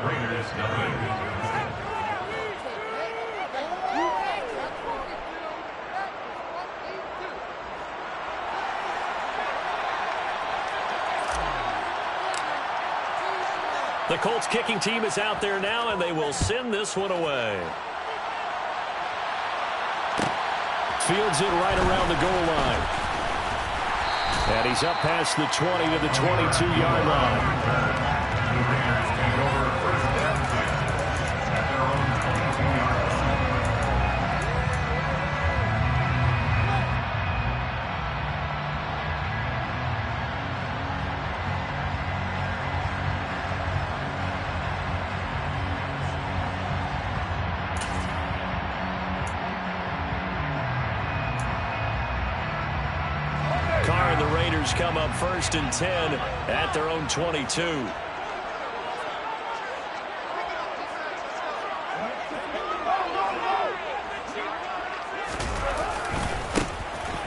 Raiders nothing. The Colts kicking team is out there now, and they will send this one away. Fields it right around the goal line. And he's up past the 20 to the 22-yard line. The Raiders come up 1st and 10 at their own 22.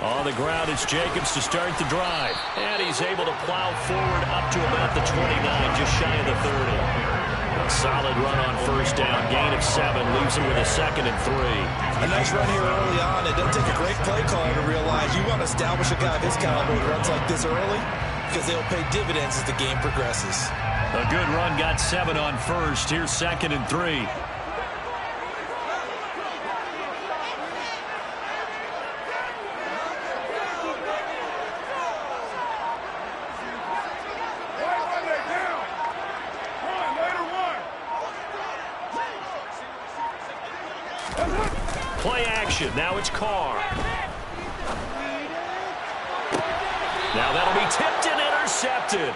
On the ground, it's Jacobs to start the drive. And he's able to plow forward up to about the 29, just shy of the 30. A solid run on first down. Gain of 7 leaves him with a 2nd and 3. A nice run here early on. It doesn't take a great play caller to realize you want to establish a guy of his caliber who runs like this early, because they'll pay dividends as the game progresses. A good run, got 7 on first. Here's 2nd and 3. Play action. Now it's Carr. Now that'll be tipped and intercepted.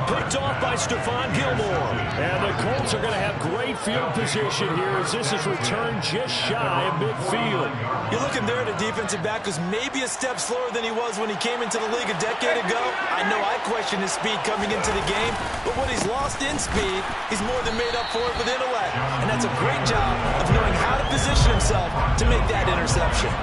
Picked off by Stephon Gilmore. And the Colts are going to have great field position here as this is returned just shy of midfield. You're looking there at a defensive back who's maybe a step slower than he was when he came into the league a decade ago. I know I question his speed coming into the game, but what he's lost in speed, he's more than made up for it with intellect. And that's a great job of knowing how to position himself to make that interception.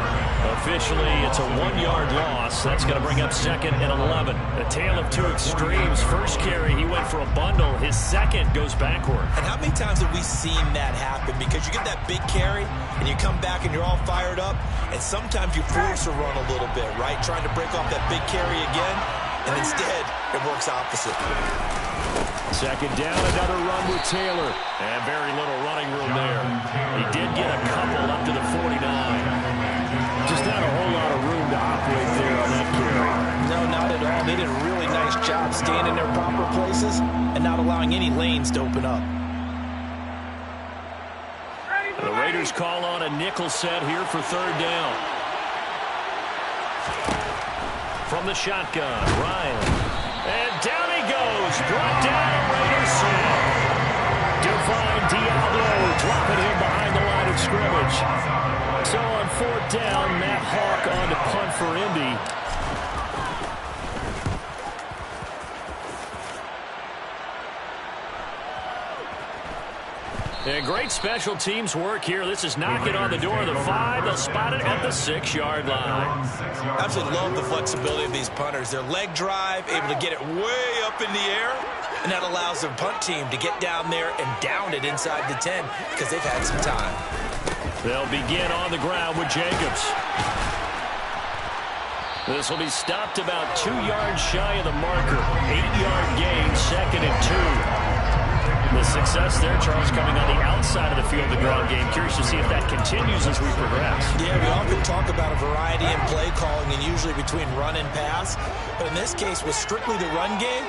Officially, it's a 1-yard loss. That's going to bring up 2nd and 11. A tale of 2 extremes. First carry, he went for a bundle. His second goes backward. And how many times have we seen that happen? Because you get that big carry, and you come back and you're all fired up, and sometimes you force a run a little bit, right? Trying to break off that big carry again, and instead, it works opposite. Second down, another run with Taylor. And very little running room there. He did get a couple up to the 49. Just not a whole lot of room to operate there on that carry. No, not at all. They did a really nice job staying in their proper places and not allowing any lanes to open up. The Raiders call on a nickel set here for third down. From the shotgun, Ryan. And down he goes. Brought down a Raiders snap. Divine Diablo dropping him behind the line of scrimmage. So on fourth down, Matt Hawk on to punt for Indy. And great special teams work here. This is knocking on the door of the 5. They'll spot it at the 6-yard line. Absolutely love the flexibility of these punters. Their leg drive, able to get it way up in the air, and that allows their punt team to get down there and down it inside the 10 because they've had some time. They'll begin on the ground with Jacobs. This will be stopped about 2 yards shy of the marker. 8-yard gain, second and 2. The success there, Charles, coming on the outside of the field, the ground game. Curious to see if that continues as we progress. Yeah, we often talk about a variety in play calling and usually between run and pass. But in this case, with strictly the run game,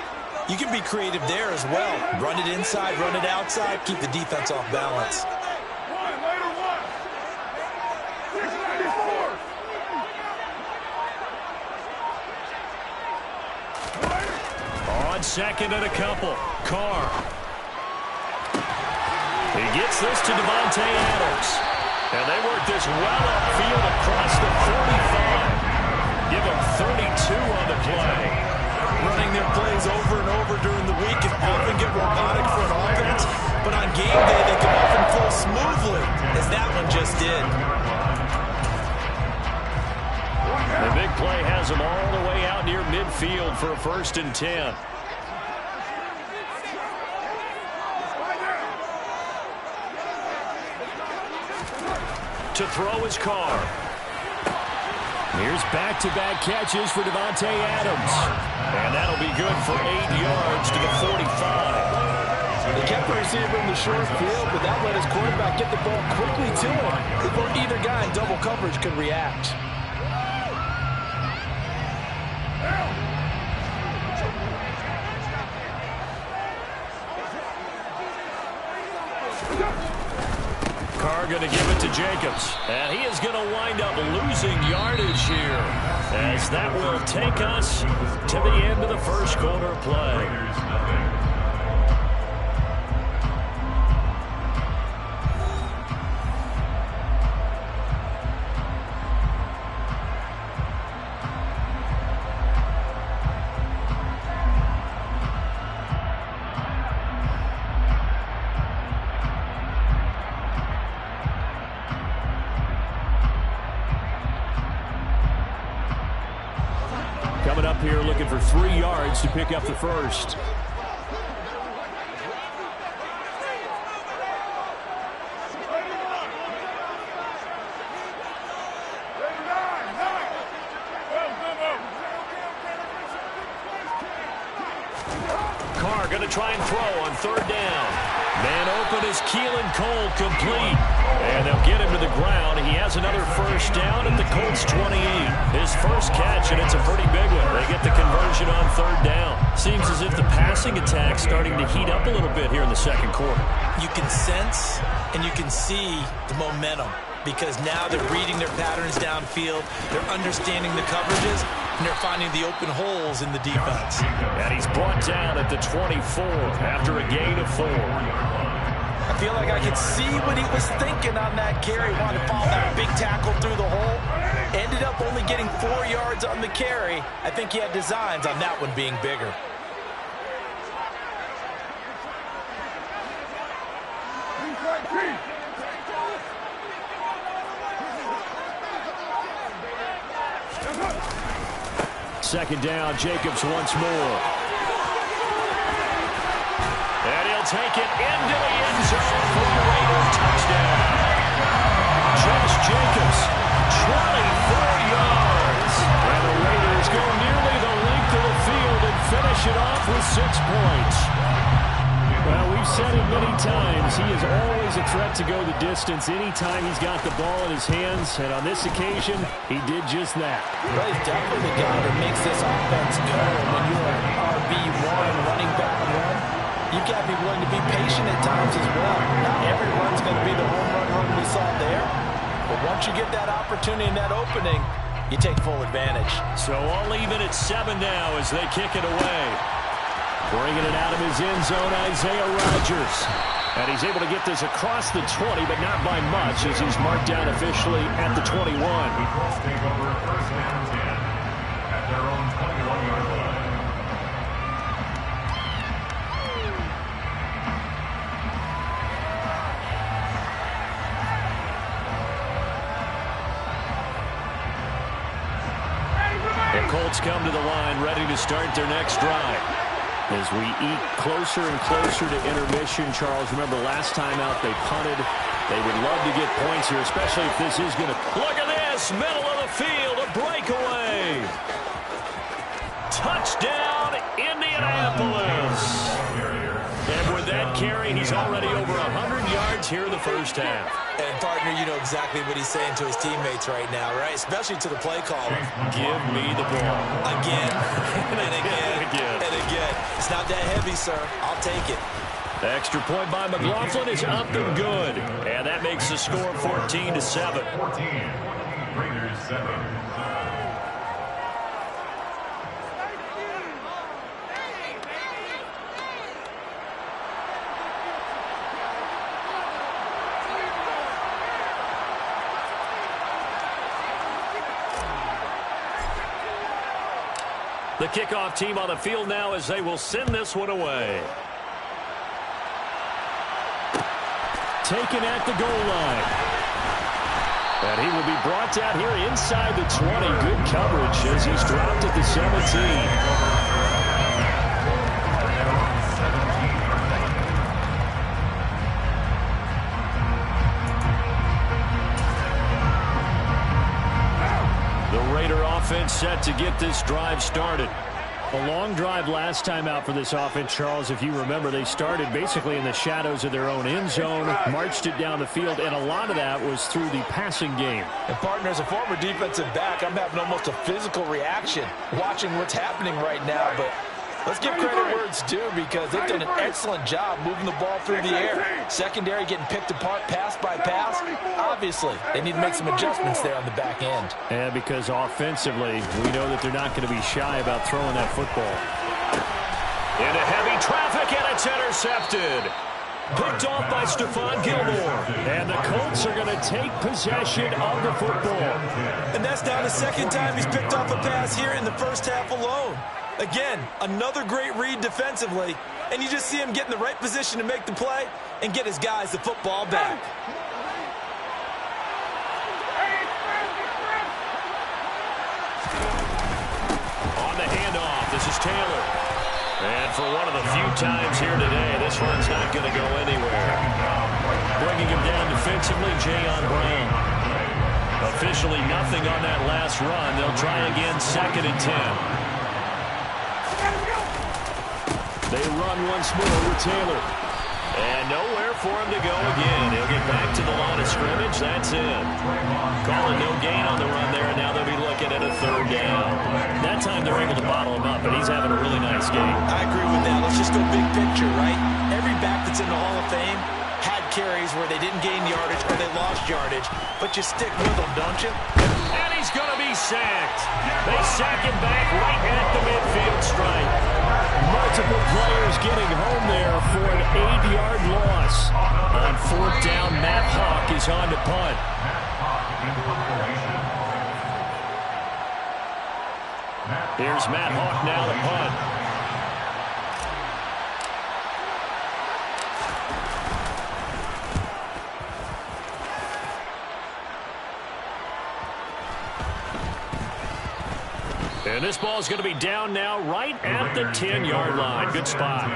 you can be creative there as well. Run it inside, run it outside, keep the defense off balance. On second and a couple, Carr. He gets this to Davante Adams. And they work this well upfield across the 45. Give him 32 on the play. Running their plays over and over during the week can often get robotic for an offense, but on game day they can often flow smoothly, as that one just did. The big play has him all the way out near midfield for a 1st and 10. To throw his Carr. Here's back-to-back catches for Davante Adams. And that'll be good for 8 yards to the 45. They kept the receiver in the short field, but that let his quarterback get the ball quickly to him before either guy in double coverage could react. Carr going to give it to Jacobs. And he is going to wind up losing yardage here, as that will take us to the end of the first quarter of play. Coming up here looking for 3 yards to pick up the first. Carr going to try and throw on third down. Man open is Keelan Cole, complete. And they'll get him to the ground. He has another first down at the Colts 28. His first catch, and it's a pretty big one. They get the conversion on third down. Seems as if the passing attack's starting to heat up a little bit here in the second quarter. You can sense and you can see the momentum because now they're reading their patterns downfield, they're understanding the coverages, and they're finding the open holes in the defense. And he's brought down at the 24 after a gain of 4. I feel like I could see what he was thinking on that carry. Wanted to follow that big tackle through the hole. Ended up only getting 4 yards on the carry. I think he had designs on that one being bigger. Second down, Jacobs once more. And he'll take it into the end zone for a Raider touchdown. Josh Jacobs, 24 yards. And the Raiders go nearly the length of the field and finish it off with 6 points. Well, we've said it many times. He is always a threat to go the distance anytime he's got the ball in his hands. And on this occasion, he did just that. Well, he's definitely the guy that makes this offense go. When you're an RB1 running back one, you've got to be willing to be patient at times as well. Not every run's going to be the home run we saw there. But once you get that opportunity and that opening, you take full advantage. So all even at 7 now as they kick it away. Bringing it out of his end zone, Isaiah Rodgers. And he's able to get this across the 20, but not by much as he's marked down officially at the 21. Eagles take over first down 10 at their own 21-yard line. The Colts come to the line, ready to start their next drive. As we eat closer and closer to intermission, Charles, remember last time out they punted. They would love to get points here, especially if this is going to... Look at this! Middle of the field, a breakaway! Touchdown, Indianapolis! And with that carry, he's already over 100 yards here in the first half. And, partner, you know exactly what he's saying to his teammates right now, right? Especially to the play caller. Give me the ball. Again, and again, and again. It's not that heavy, sir. I'll take it. The extra point by McLaughlin is up and good. And that makes the score 14-7. 14. Raiders 7. The kickoff team on the field now as they will send this one away. Taken at the goal line. And he will be brought down here inside the 20. Good coverage as he's dropped at the 17. Offense set to get this drive started. A long drive last time out for this offense, Charles. If you remember, they started basically in the shadows of their own end zone, marched it down the field, and a lot of that was through the passing game. And, partner, as a former defensive back, I'm having almost a physical reaction watching what's happening right now. But let's give credit where it's due because they've done an excellent job moving the ball through the air. Secondary getting picked apart pass by pass. Obviously, they need to make some adjustments there on the back end. And because offensively, we know that they're not going to be shy about throwing that football. Into heavy traffic, and it's intercepted. Picked off by Stephon Gilmore. And the Colts are going to take possession of the football. And that's now the second time he's picked off a pass here in the first half alone. Again, another great read defensively, and you just see him get in the right position to make the play and get his guys the football back. On the handoff, this is Taylor. And for one of the few times here today, this run's not going to go anywhere. Bringing him down defensively, Jayon Brown. Officially nothing on that last run. They'll try again, 2nd and 10. They run once more with Taylor. And nowhere for him to go again. He'll get back to the line of scrimmage. That's it. Calling no gain on the run there, and now they'll be looking at a 3rd down. That time they're able to bottle him up, but he's having a really nice game. I agree with that. Let's just go big picture, right? Every back that's in the Hall of Fame had carries where they didn't gain yardage or they lost yardage, but you stick with them, don't you? And he's going to be sacked. They sack him back right at the midfield stripe. Multiple players getting home there for an 8-yard loss. On 4th down, Matt Hawk is on to punt. Here's Matt Hawk now to punt. And this ball is going to be down now right at the 10-yard line. Good spot.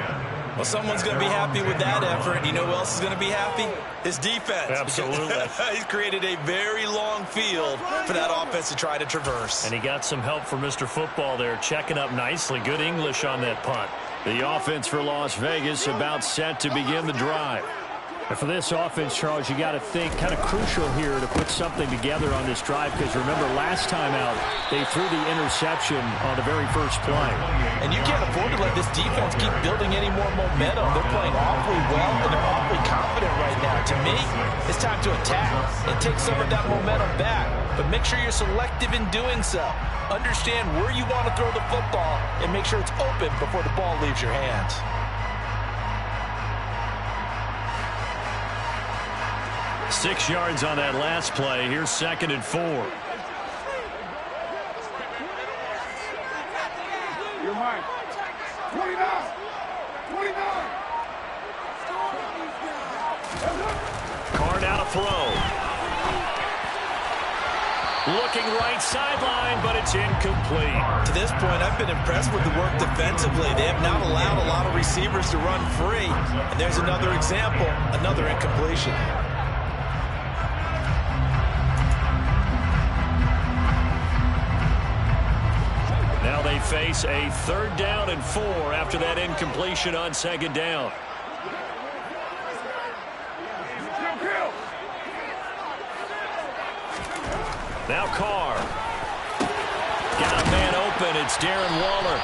Well, someone's going to be happy with that effort. You know who else is going to be happy? His defense. Absolutely. He's created a very long field for that offense to try to traverse. And he got some help from Mr. Football there, checking up nicely. Good English on that punt. The offense for Las Vegas about set to begin the drive. And for this offense, Charles, you got to think kind of crucial here to put something together on this drive, because remember last time out they threw the interception on the very first play. And you can't afford to let this defense keep building any more momentum. They're playing awfully well, and they're awfully confident right now. To me, it's time to attack and take some of that momentum back. But make sure you're selective in doing so. Understand where you want to throw the football and make sure it's open before the ball leaves your hands. 6 yards on that last play. Here's 2nd and 4. You're mine. 29. 29. Carr now to throw. Looking right sideline, but it's incomplete. To this point, I've been impressed with the work defensively. They have not allowed a lot of receivers to run free. And there's another example, another incompletion. Now they face a 3rd down and 4 after that incompletion on 2nd down. Now Carr. Got a man open. It's Darren Waller.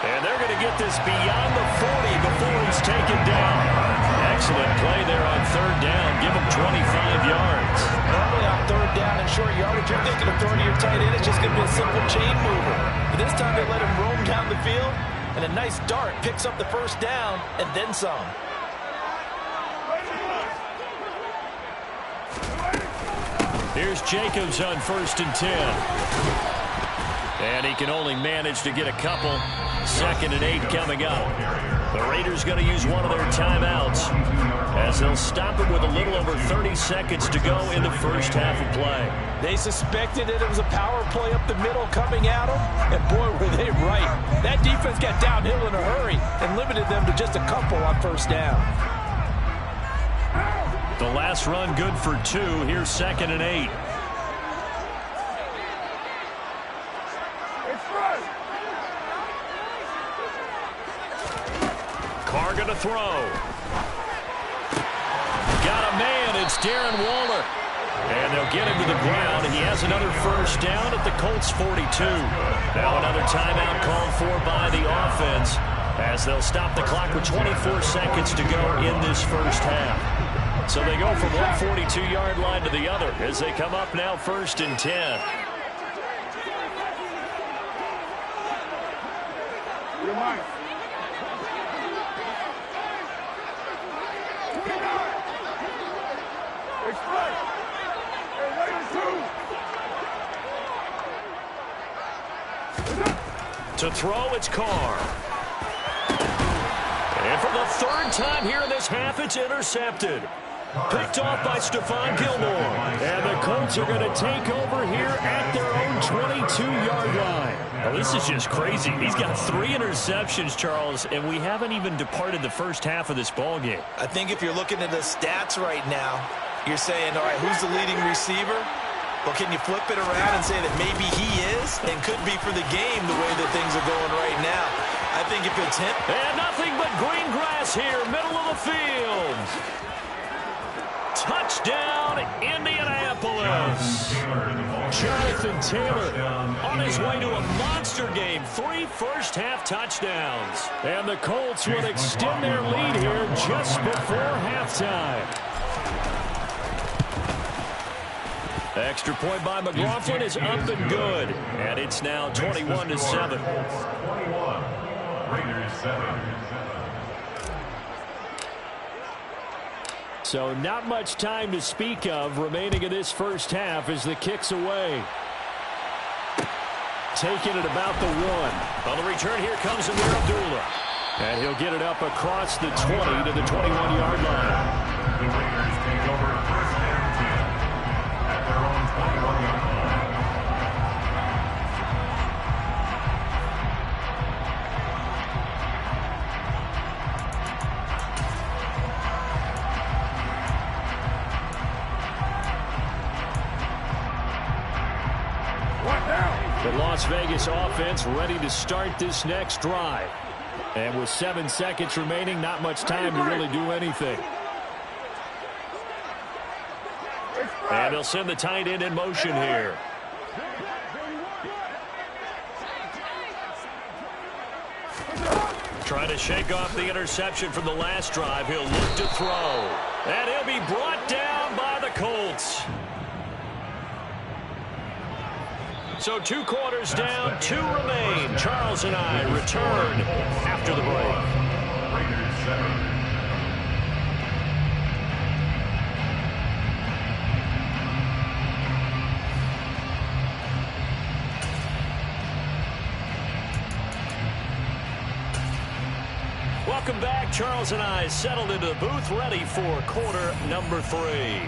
And they're going to get this beyond the 40 before he's taken down. Excellent play there on 3rd down. Give him 25 yards. Normally on 3rd down and short yardage, you're thinking of throwing to your tight end. It's just going to be a simple chain mover. But this time they let him roam down the field, and a nice dart picks up the 1st down and then some. Here's Jacobs on 1st and 10. And he can only manage to get a couple. 2nd and 8 coming up. The Raiders going to use one of their timeouts as they'll stop it with a little over 30 seconds to go in the first half of play. They suspected it was a power play up the middle coming at them, and boy, were they right. That defense got downhill in a hurry and limited them to just a couple on 1st down. The last run good for 2. Here's 2nd and 8. Carr going to throw. Got a man. It's Darren Waller. And they'll get him to the ground. He has another 1st down at the Colts 42. Now another timeout called for by the offense as they'll stop the clock with 24 seconds to go in this first half. So they go from one 42-yard line to the other as they come up now 1st and 10. You're mine. 29. Express. Hey, Raiders 2. To throw, it's Carr. And for the 3rd time here in this half, it's intercepted. Picked off by Stephon Gilmore. And the Colts are going to take over here at their own 22-yard line. Oh, this is just crazy. He's got 3 interceptions, Charles, and we haven't even departed the first half of this ball game. I think if you're looking at the stats right now, you're saying, all right, who's the leading receiver? Well, can you flip it around and say that maybe he is and could be for the game the way that things are going right now? I think if it's him. And nothing but green grass here, middle of the field. Touchdown, Indianapolis. Jonathan Taylor on his way to a monster game. 3 first-half touchdowns. And the Colts will extend their lead here just before halftime. Extra point by McLaughlin is up and good. And it's now 21-7. 21. Raiders 7. So not much time to speak of remaining in this first half as the kick's away. Taking it about the 1. On the return, here comes Amir Abdullah. And he'll get it up across the 20 to the 21-yard line. The Raiders take over 1st and 10 at their own 21-yard line. The Las Vegas offense ready to start this next drive. And with 7 seconds remaining, not much time to really do anything. And they'll send the tight end in motion here. Trying to shake off the interception from the last drive. He'll look to throw. And he'll be brought down by the Colts. So 2 quarters down, 2 remain. Charles and I return after the break. Welcome back. Charles and I settled into the booth, ready for quarter number 3.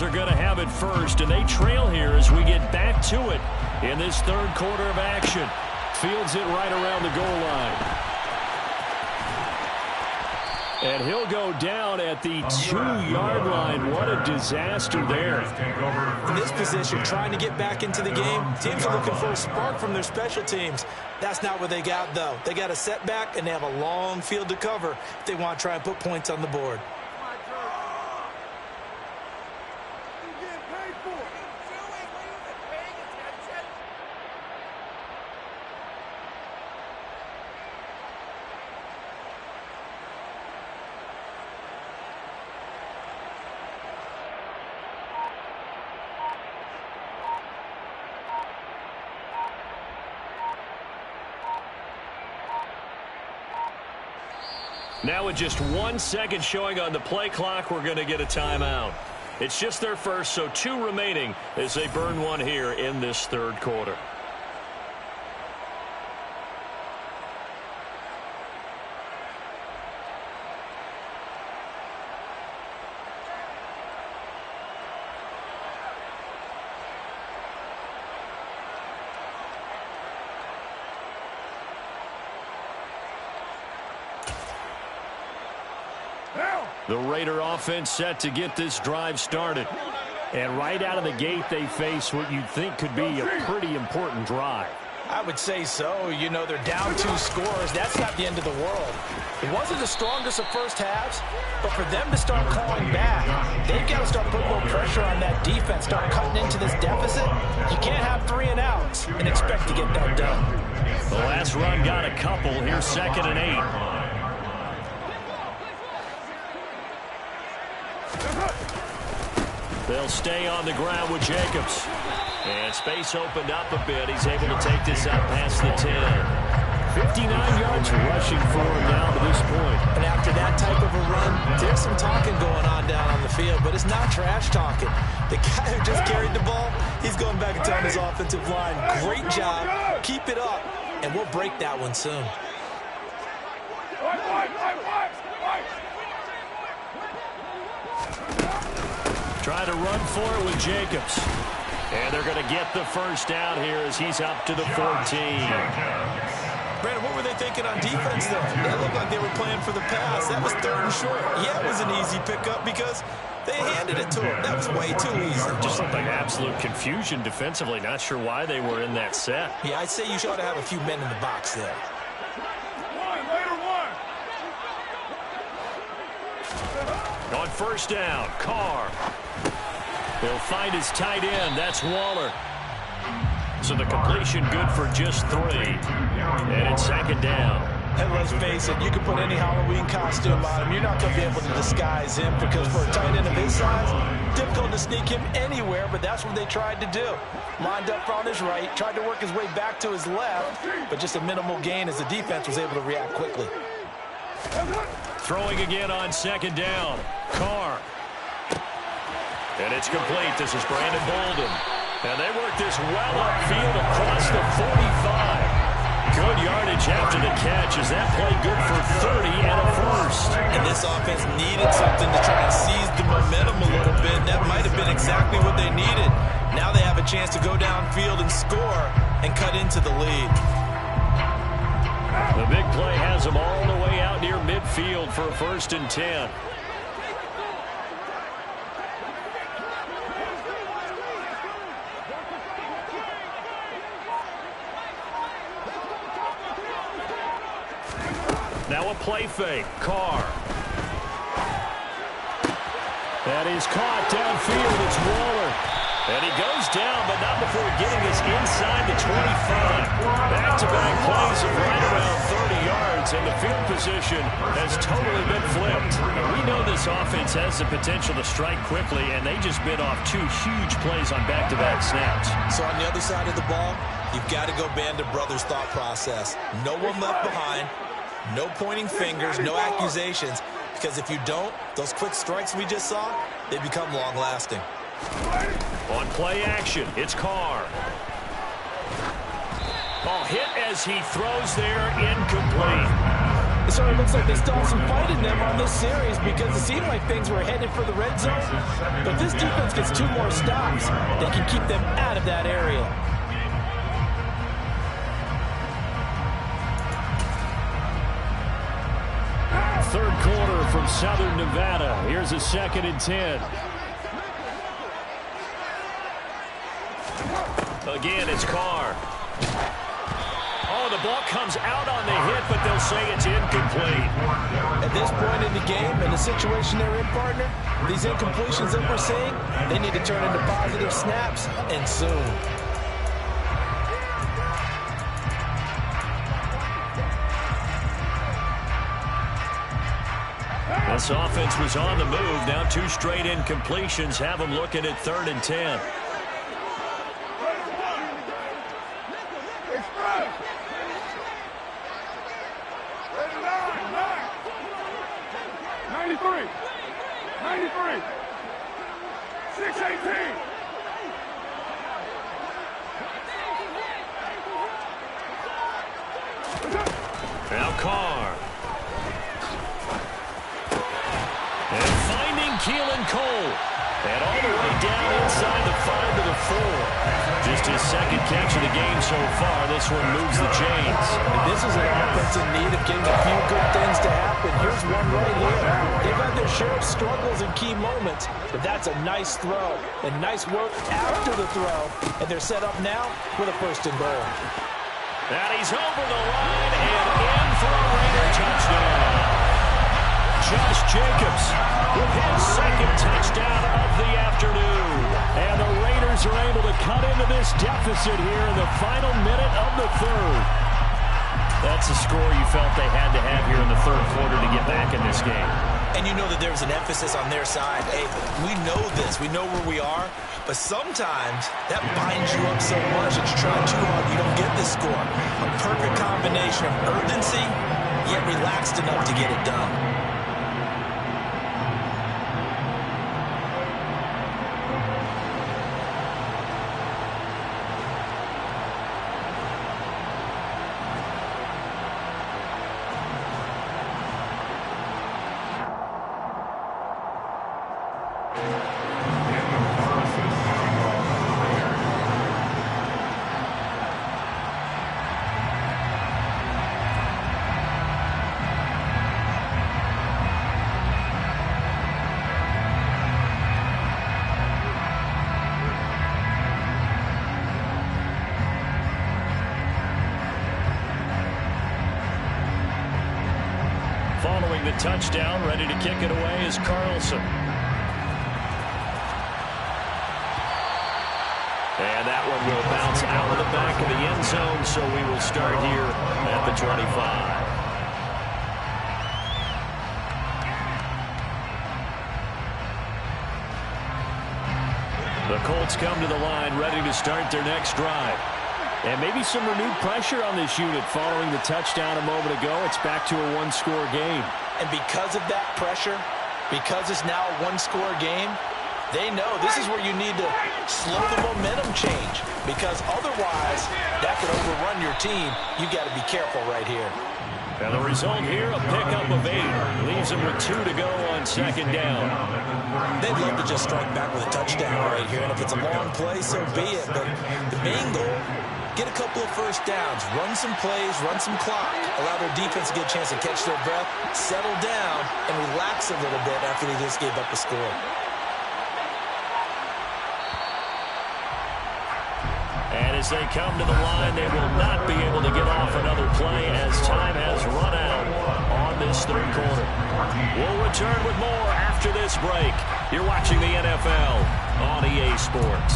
Are going to have it first, and they trail here as we get back to it in this 3rd quarter of action. Fields it right around the goal line. And he'll go down at the 2-yard line. What a disaster there. In this position, trying to get back into the game, teams are looking for a spark from their special teams. That's not what they got, though. They got a setback, and they have a long field to cover if they want to try and put points on the board. Now with just 1 second showing on the play clock, we're going to get a timeout. It's just their first, so 2 remaining as they burn one here in this 3rd quarter. The Raider offense set to get this drive started. And right out of the gate, they face what you'd think could be a pretty important drive. I would say so. You know, they're down 2 scores. That's not the end of the world. It wasn't the strongest of first halves, but for them to start calling back, they've got to start putting more pressure on that defense, start cutting into this deficit. You can't have 3 and outs and expect to get that done. The last run got a couple. Here's 2nd and 8. They'll stay on the ground with Jacobs. And space opened up a bit. He's able to take this up past the 10. 59 yards rushing for him down to this point. And after that type of a run, there's some talking going on down on the field, but it's not trash talking. The guy who just carried the ball, he's going back and telling his offensive line, great job, keep it up, and we'll break that one soon. Try to run for it with Jacobs. And they're going to get the first down here as he's up to the 14. Brandon, what were they thinking on defense there? They looked like they were playing for the pass. That was 3rd and short. Yeah, it was an easy pickup because they handed it to him. That was way too easy. Just looked like absolute confusion defensively. Not sure why they were in that set. Yeah, I'd say you should have a few men in the box there. On first down, Carr. He'll find his tight end. That's Waller. So the completion good for just 3. And it's 2nd down. And let's face it, you can put any Halloween costume on him. You're not going to be able to disguise him because for a tight end of his size, difficult to sneak him anywhere, but that's what they tried to do. Lined up on his right, tried to work his way back to his left, but just a minimal gain as the defense was able to react quickly. Throwing again on 2nd down. Carr. And it's complete. This is Brandon Bolden. And they work this well upfield across the 45. Good yardage after the catch. Is that play good for 30 and a first? And this offense needed something to try and seize the momentum a little bit. That might have been exactly what they needed. Now they have a chance to go downfield and score and cut into the lead. The big play has them all the way out near midfield for a 1st and 10. Now a play fake. Carr. That is caught downfield. It's Waller. And he goes down, but not before getting us inside the 25. Back-to-back plays of right around 30 yards, and the field position has totally been flipped. And we know this offense has the potential to strike quickly, and they just bit off 2 huge plays on back-to-back snaps. So on the other side of the ball, you've got to go Band of Brothers thought process. No one left behind. No pointing fingers, no accusations, because if you don't, those quick strikes we just saw, they become long-lasting. On play action, it's Carr. Ball hit as he throws there, incomplete. It sort of looks like they still have some fight in them on this series because it seemed like things were headed for the red zone. But if this defense gets 2 more stops, they can keep them out of that area. Third quarter from Southern Nevada. Here's a 2nd and 10. Again, it's Carr. Oh, the ball comes out on the hit, but they'll say it's incomplete. At this point in the game, and the situation they're in, partner, these incompletions that we're seeing, they need to turn into positive snaps, and soon. This offense was on the move. Now 2 straight incompletions have them looking at 3rd and 10. Now Carr. And finding Keelan Cole. And all the way down inside the 5 to the 4. Just his 2nd catch of the game so far. This one moves the chains. And this is an offense in need of getting a few good things to happen. Here's one right here. They've had their share of struggles in key moments, but that's a nice throw. And nice work after the throw. And they're set up now with a 1st and goal. And he's over the line and in for a Raider touchdown. Josh Jacobs with his 2nd touchdown of the afternoon. And the Raiders are able to cut into this deficit here in the final minute of the 3rd. That's a score you felt they had to have here in the 3rd quarter to get back in this game. And you know that there was an emphasis on their side. Hey, we know this. We know where we are. But sometimes that binds you up so much that you try too hard, you don't get this score. A perfect combination of urgency, yet relaxed enough to get it done. Following the touchdown, ready to kick it away is Carlson. And that one will bounce out of the back of the end zone, so we will start here at the 25. The Colts come to the line, ready to start their next drive. And maybe some renewed pressure on this unit following the touchdown a moment ago. It's back to a 1-score game. And because of that pressure, because it's now a 1-score game, They know this is where you need to slow the momentum change, because otherwise that could overrun your team. You've got to be careful right here. And the result here, a pickup of 8. Leaves them with 2 to go on second down. They'd love to just strike back with a touchdown right here, and if it's a long play, so be it. But the main goal, get a couple of first downs, run some plays, run some clock, allow their defense to get a chance to catch their breath, settle down, and relax a little bit after they just gave up a score. And as they come to the line, they will not be able to get off another play as time has run out on this third quarter. We'll return with more after this break. You're watching the NFL on EA Sports.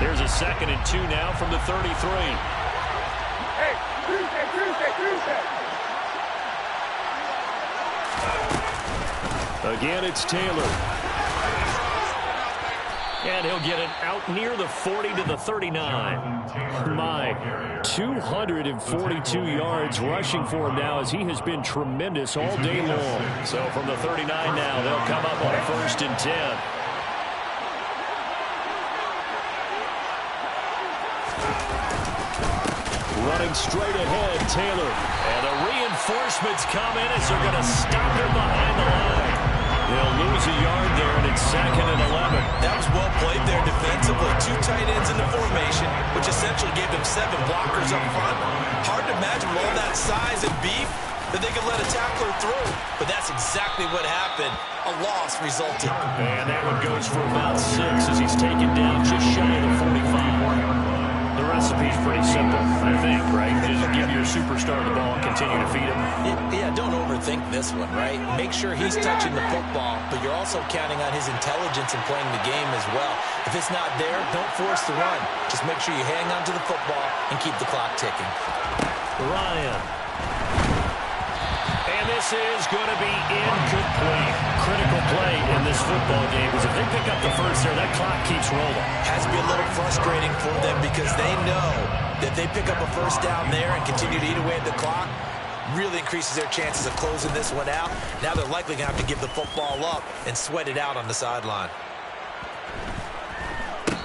Here's a 2nd and 2 now from the 33. Hey, Tuesday. Again, it's Taylor. And he'll get it out near the 40 to the 39. My, 242 yards rushing for him now as he has been tremendous all day long. So from the 39 now, they'll come up on a 1st and 10. Running straight ahead, Taylor. And the reinforcements come in as they're going to stop him behind the line. They'll lose a yard there, and it's 2nd and 11. That was well played there defensively. 2 tight ends in the formation, which essentially gave them 7 blockers up front. Hard to imagine with all that size and beef that they could let a tackler through. But that's exactly what happened. A loss resulted. And that one goes for about 6 as he's taken down just shy of the 45. The recipe's pretty simple, I think, right? Just give your superstar the ball and continue to feed him. Yeah, don't overthink this one, right? Make sure he's touching the football, but you're also counting on his intelligence in playing the game as well. If it's not there, don't force the run. Just make sure you hang on to the football and keep the clock ticking. Ryan. And this is going to be incomplete. Critical play in this football game because if they pick up the first there, that clock keeps rolling. Has to be a little frustrating for them because they know that they pick up a first down there and continue to eat away at the clock, really increases their chances of closing this one out. Now they're likely going to have to give the football up and sweat it out on the sideline.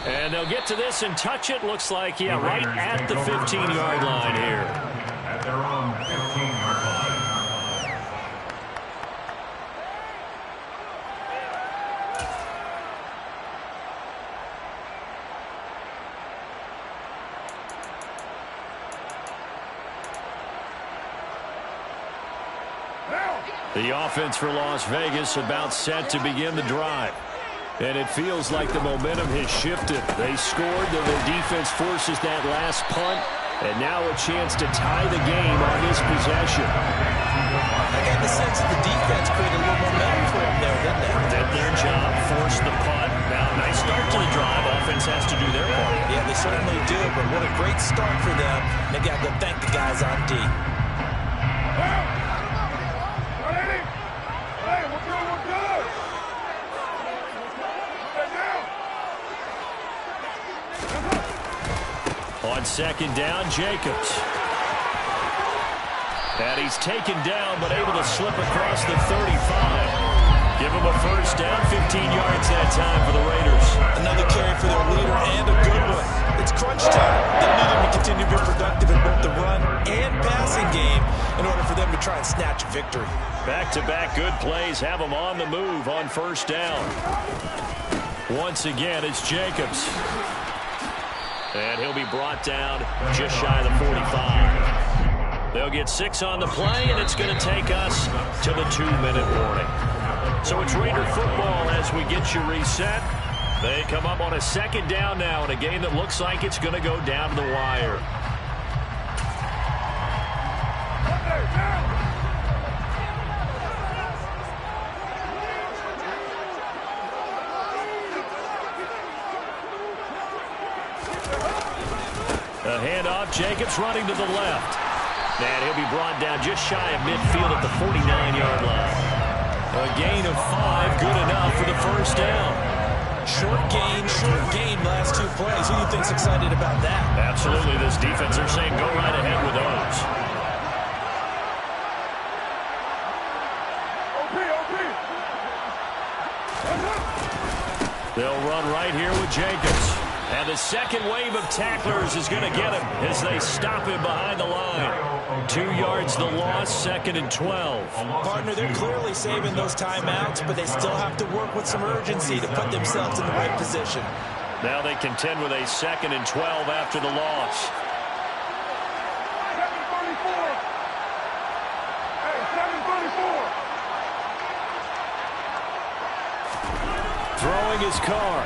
And they'll get to this and touch it. Looks like, yeah, right at the 15-yard line here. At their own 15-yard line. The offense for Las Vegas about set to begin the drive. And it feels like the momentum has shifted. They scored, though their defense forces that last punt. And now a chance to tie the game on this possession. I got the sense that the defense created a little momentum for them there, didn't they? Did their job, forced the punt. Now, nice start to the drive. Offense has to do their part. Yeah, they certainly do, but what a great start for them. They got to go thank the guys on D. On 2nd down, Jacobs. And he's taken down, but able to slip across the 35. Give him a first down, 15 yards that time for the Raiders. Another carry for their leader and a good one. It's crunch time. They need them to continue to be productive in both the run and passing game in order for them to try and snatch a victory. Back-to-back good plays have them on the move on first down. Once again, it's Jacobs. And he'll be brought down just shy of the 45. They'll get 6 on the play, and it's going to take us to the 2-minute warning. So it's Raider football as we get you reset. They come up on a 2nd down now in a game that looks like it's going to go down to the wire. A handoff, Jacobs running to the left. And he'll be brought down just shy of midfield at the 49-yard line. A gain of 5, good enough for the first down. Short gain last 2 plays. Who do you think's excited about that? Absolutely. This defense, they're saying go right ahead with those. They'll run right here with Jacobs. And the second wave of tacklers is going to get him as they stop him behind the line. 2 yards the loss, 2nd and 12. Partner, they're clearly saving those timeouts, but they still have to work with some urgency to put themselves in the right position. Now they contend with a 2nd and 12 after the loss. 7:34. Hey, 7:34. Throwing his car.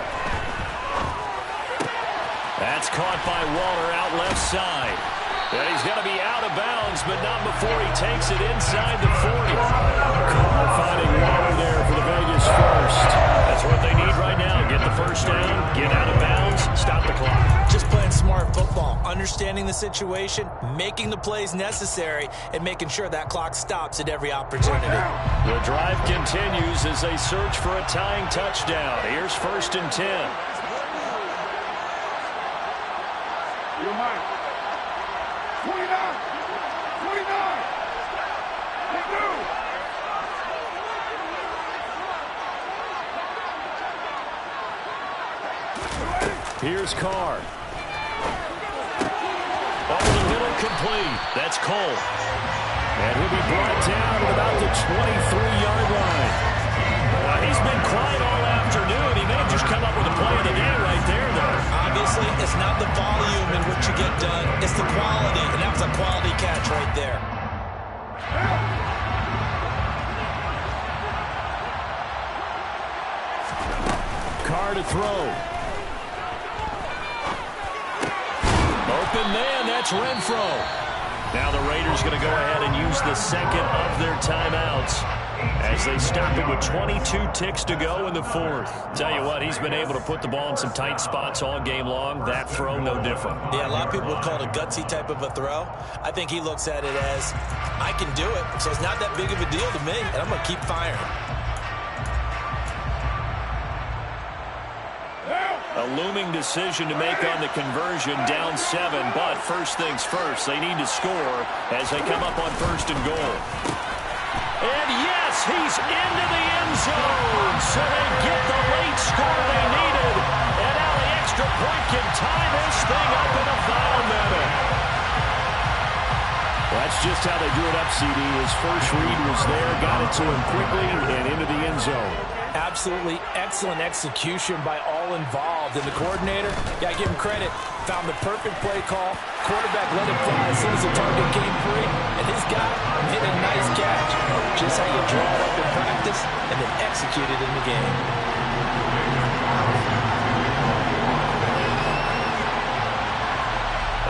That's caught by Waller out left side. And he's going to be out of bounds, but not before he takes it inside the 40. Carr finding Waller there for the Vegas first. That's what they need right now. Get the first down, get out of bounds, stop the clock. Just playing smart football, understanding the situation, making the plays necessary, and making sure that clock stops at every opportunity. The drive continues as they search for a tying touchdown. Here's 1st and 10. You're mine. 29. 29. They do. Here's Carr. Over the middle, complete. That's Cole. And he'll be brought down at about the 23-yard line. He's been quiet all afternoon. He may have just come up with a play of the day right there, though. Obviously, it's not the volume in which you get done. It's the quality, and that was a quality catch right there. Carr to throw. Open man, that's Renfro. Now the Raiders going to go ahead and use the 2nd of their timeouts as they stop it with 22 ticks to go in the 4th. Tell you what, he's been able to put the ball in some tight spots all game long. That throw, no different. Yeah, a lot of people would call it a gutsy type of a throw. I think he looks at it as, I can do it, so it's not that big of a deal to me, and I'm going to keep firing. A looming decision to make on the conversion, down 7, but first things first, they need to score as they come up on 1st and goal. And yes, he's into the end zone, so they get the late score they needed, and now the extra point can tie this thing up in the final minute. That's just how they drew it up, CD. His first read was there, got it to him quickly, and into the end zone. Absolutely excellent execution by all involved. And the coordinator, yeah, give him credit, found the perfect play call. Quarterback let it fly as soon as the target came free. And his guy hit a nice catch. Just how you draw it up in practice and then execute it in the game.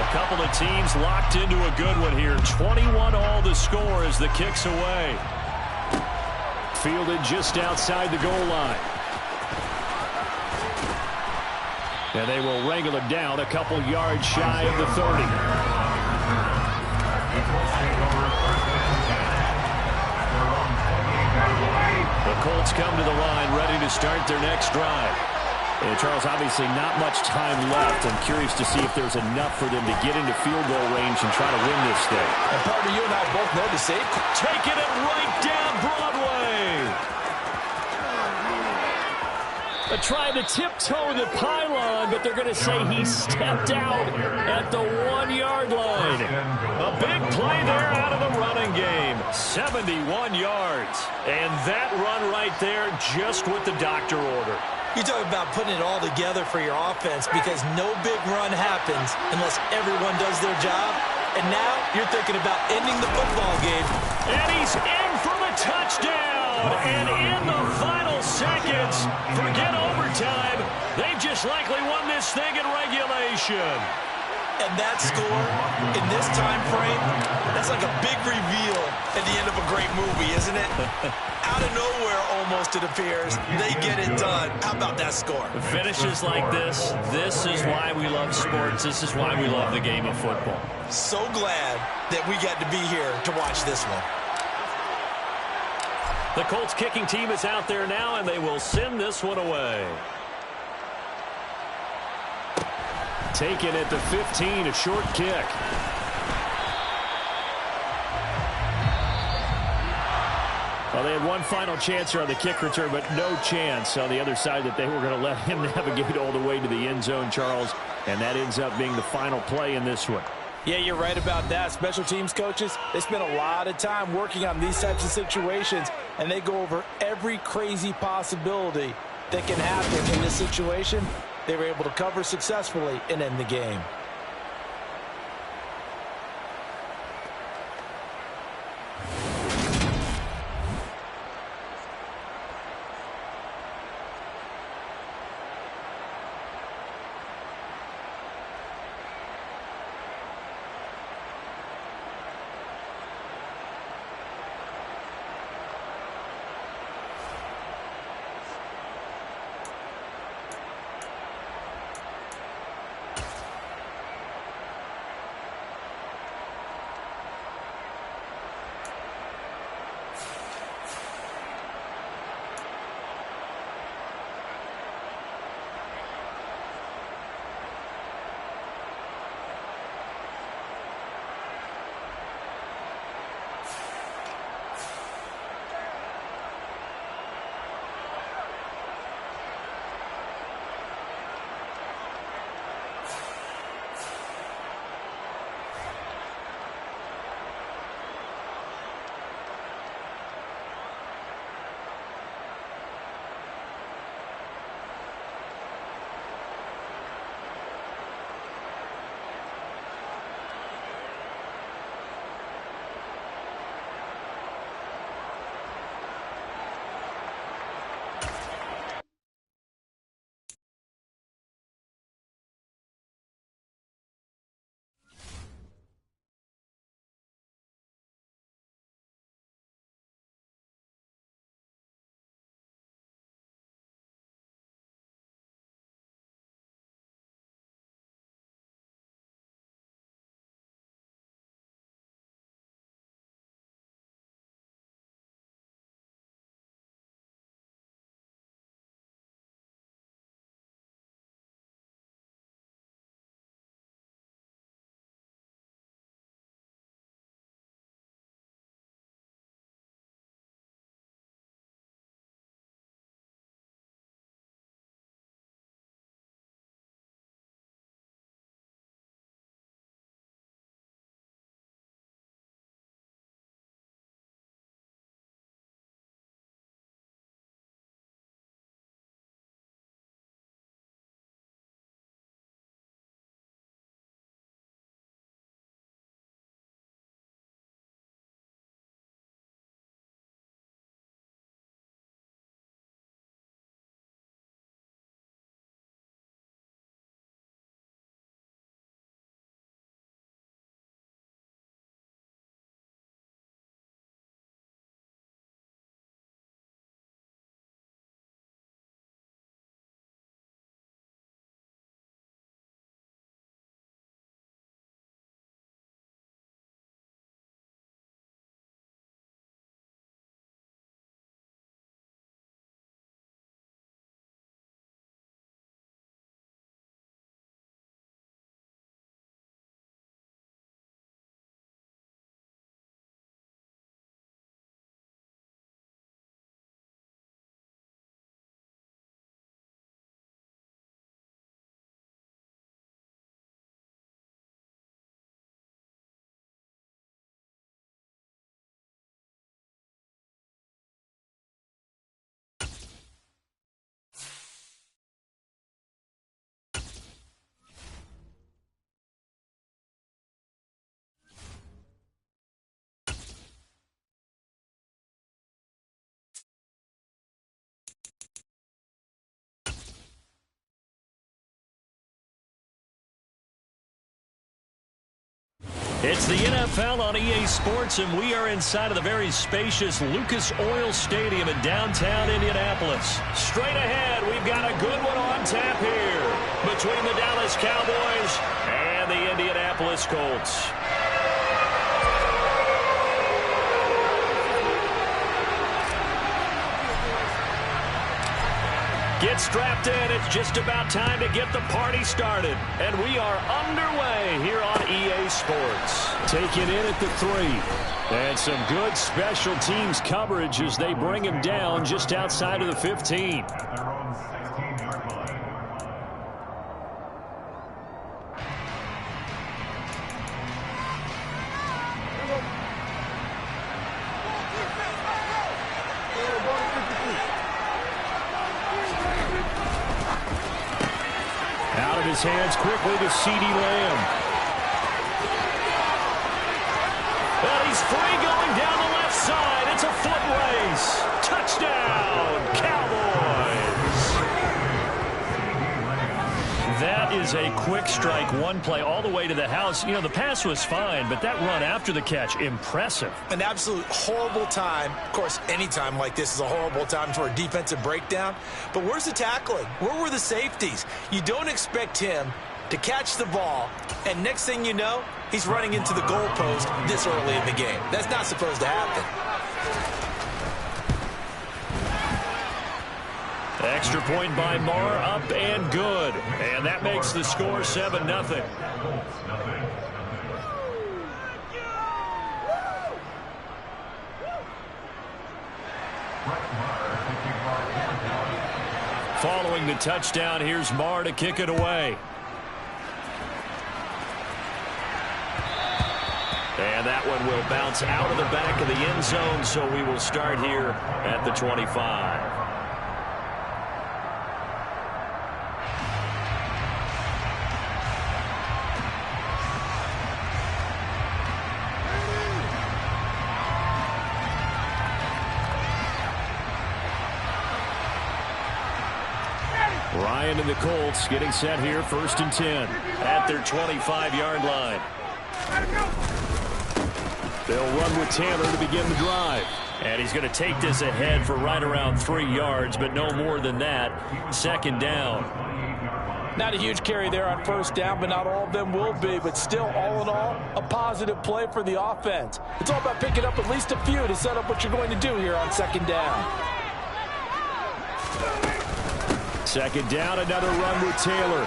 A couple of teams locked into a good one here. 21 all the score as the kick's away. Fielded just outside the goal line. And they will wrangle him down a couple yards shy of the 30. The Colts come to the line ready to start their next drive. And Charles, obviously not much time left. I'm curious to see if there's enough for them to get into field goal range and try to win this thing. And partner, you and I both know the safety. Taking it right down Broadway. They're trying to tiptoe the pylon, but they're going to say he stepped out at the 1-yard line. A big play there out of the running game. 71 yards. And that run right there just what the doctor ordered. You talk about putting it all together for your offense because no big run happens unless everyone does their job. And now you're thinking about ending the football game. And he's in for the touchdown. And in the final seconds, forget overtime. They've just likely won this thing in regulation. And that score in this time frame, that's like a big reveal at the end of a great movie, isn't it? Out of nowhere, almost, it appears, they get it done. How about that score? Finishes like this is why we love sports. This is why we love the game of football. So glad that we got to be here to watch this one. The Colts kicking team is out there now, and they will send this one away. Taken at the 15, a short kick. Well, they had one final chance here on the kick return, but no chance on the other side that they were going to let him navigate all the way to the end zone, Charles. And that ends up being the final play in this one. Yeah, you're right about that. Special teams coaches, they spend a lot of time working on these types of situations, and they go over every crazy possibility that can happen in this situation. They were able to cover successfully and end the game. It's the NFL on EA Sports, and we are inside of the very spacious Lucas Oil Stadium in downtown Indianapolis. Straight ahead, we've got a good one on tap here between the Dallas Cowboys and the Indianapolis Colts. Get strapped in. It's just about time to get the party started. And we are underway here on EA Sports. Taking in at the 3. And some good special teams coverage as they bring him down just outside of the 15. At their own 16-yard line. Out of his hands quickly to CeeDee Lamb. And he's free going down the left side. It's a foot race. Touchdown, Cowboys. That is a quick strike, one play all the way to the house. You know, the pass was fine, but that run after the catch, impressive. An absolute horrible time. Of course, any time like this is a horrible time for a defensive breakdown. But where's the tackling? Where were the safeties? You don't expect him to catch the ball, and next thing you know, he's running into the goalpost this early in the game. That's not supposed to happen. Extra point by Marr, up and good. And that makes the score 7-0. Following the touchdown, here's Marr to kick it away. And that one will bounce out of the back of the end zone, so we will start here at the 25. Ryan and the Colts getting set here, 1st and 10 at their 25-yard line. They'll run with Taylor to begin the drive. And he's going to take this ahead for right around 3 yards, but no more than that. 2nd down. Not a huge carry there on 1st down, but not all of them will be. But still, all in all, a positive play for the offense. It's all about picking up at least a few to set up what you're going to do here on 2nd down. 2nd down, another run with Taylor.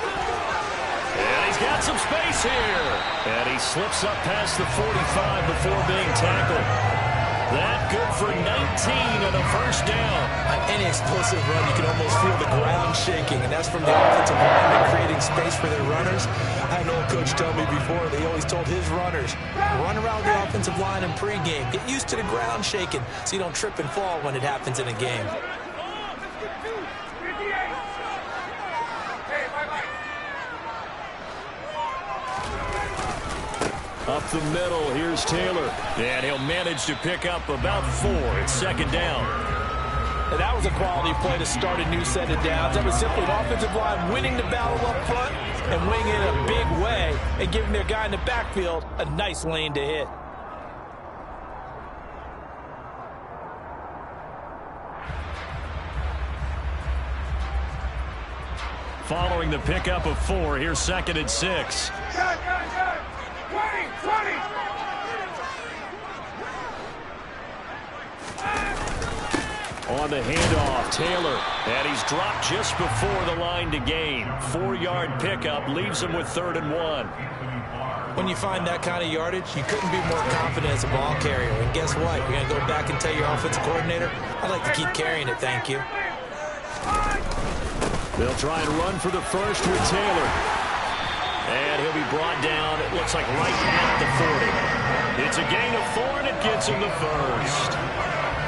And he's got some space here. And he slips up past the 45 before being tackled. That good for 19 and a 1st down. On any explosive run, you can almost feel the ground shaking, and that's from the offensive lineman creating space for their runners. I had an old coach tell me before, they always told his runners, run around the offensive line in pregame. Get used to the ground shaking so you don't trip and fall when it happens in a game. Up the middle, here's Taylor. And he'll manage to pick up about 4. It's 2nd down. And that was a quality play to start a new set of downs. That was simply an offensive line winning the battle up front and winning it in a big way and giving their guy in the backfield a nice lane to hit. Following the pickup of 4, here's 2nd and 6. 20. On the handoff, Taylor. And he's dropped just before the line to gain. 4-yard pickup leaves him with 3rd and 1. When you find that kind of yardage, you couldn't be more confident as a ball carrier. And guess what? You're going to go back and tell your offensive coordinator, I'd like to keep carrying it, thank you. They'll try and run for the 1st with Taylor. And he'll be brought down, it looks like right at the 40. It's a gain of 4, and it gets him the 1st.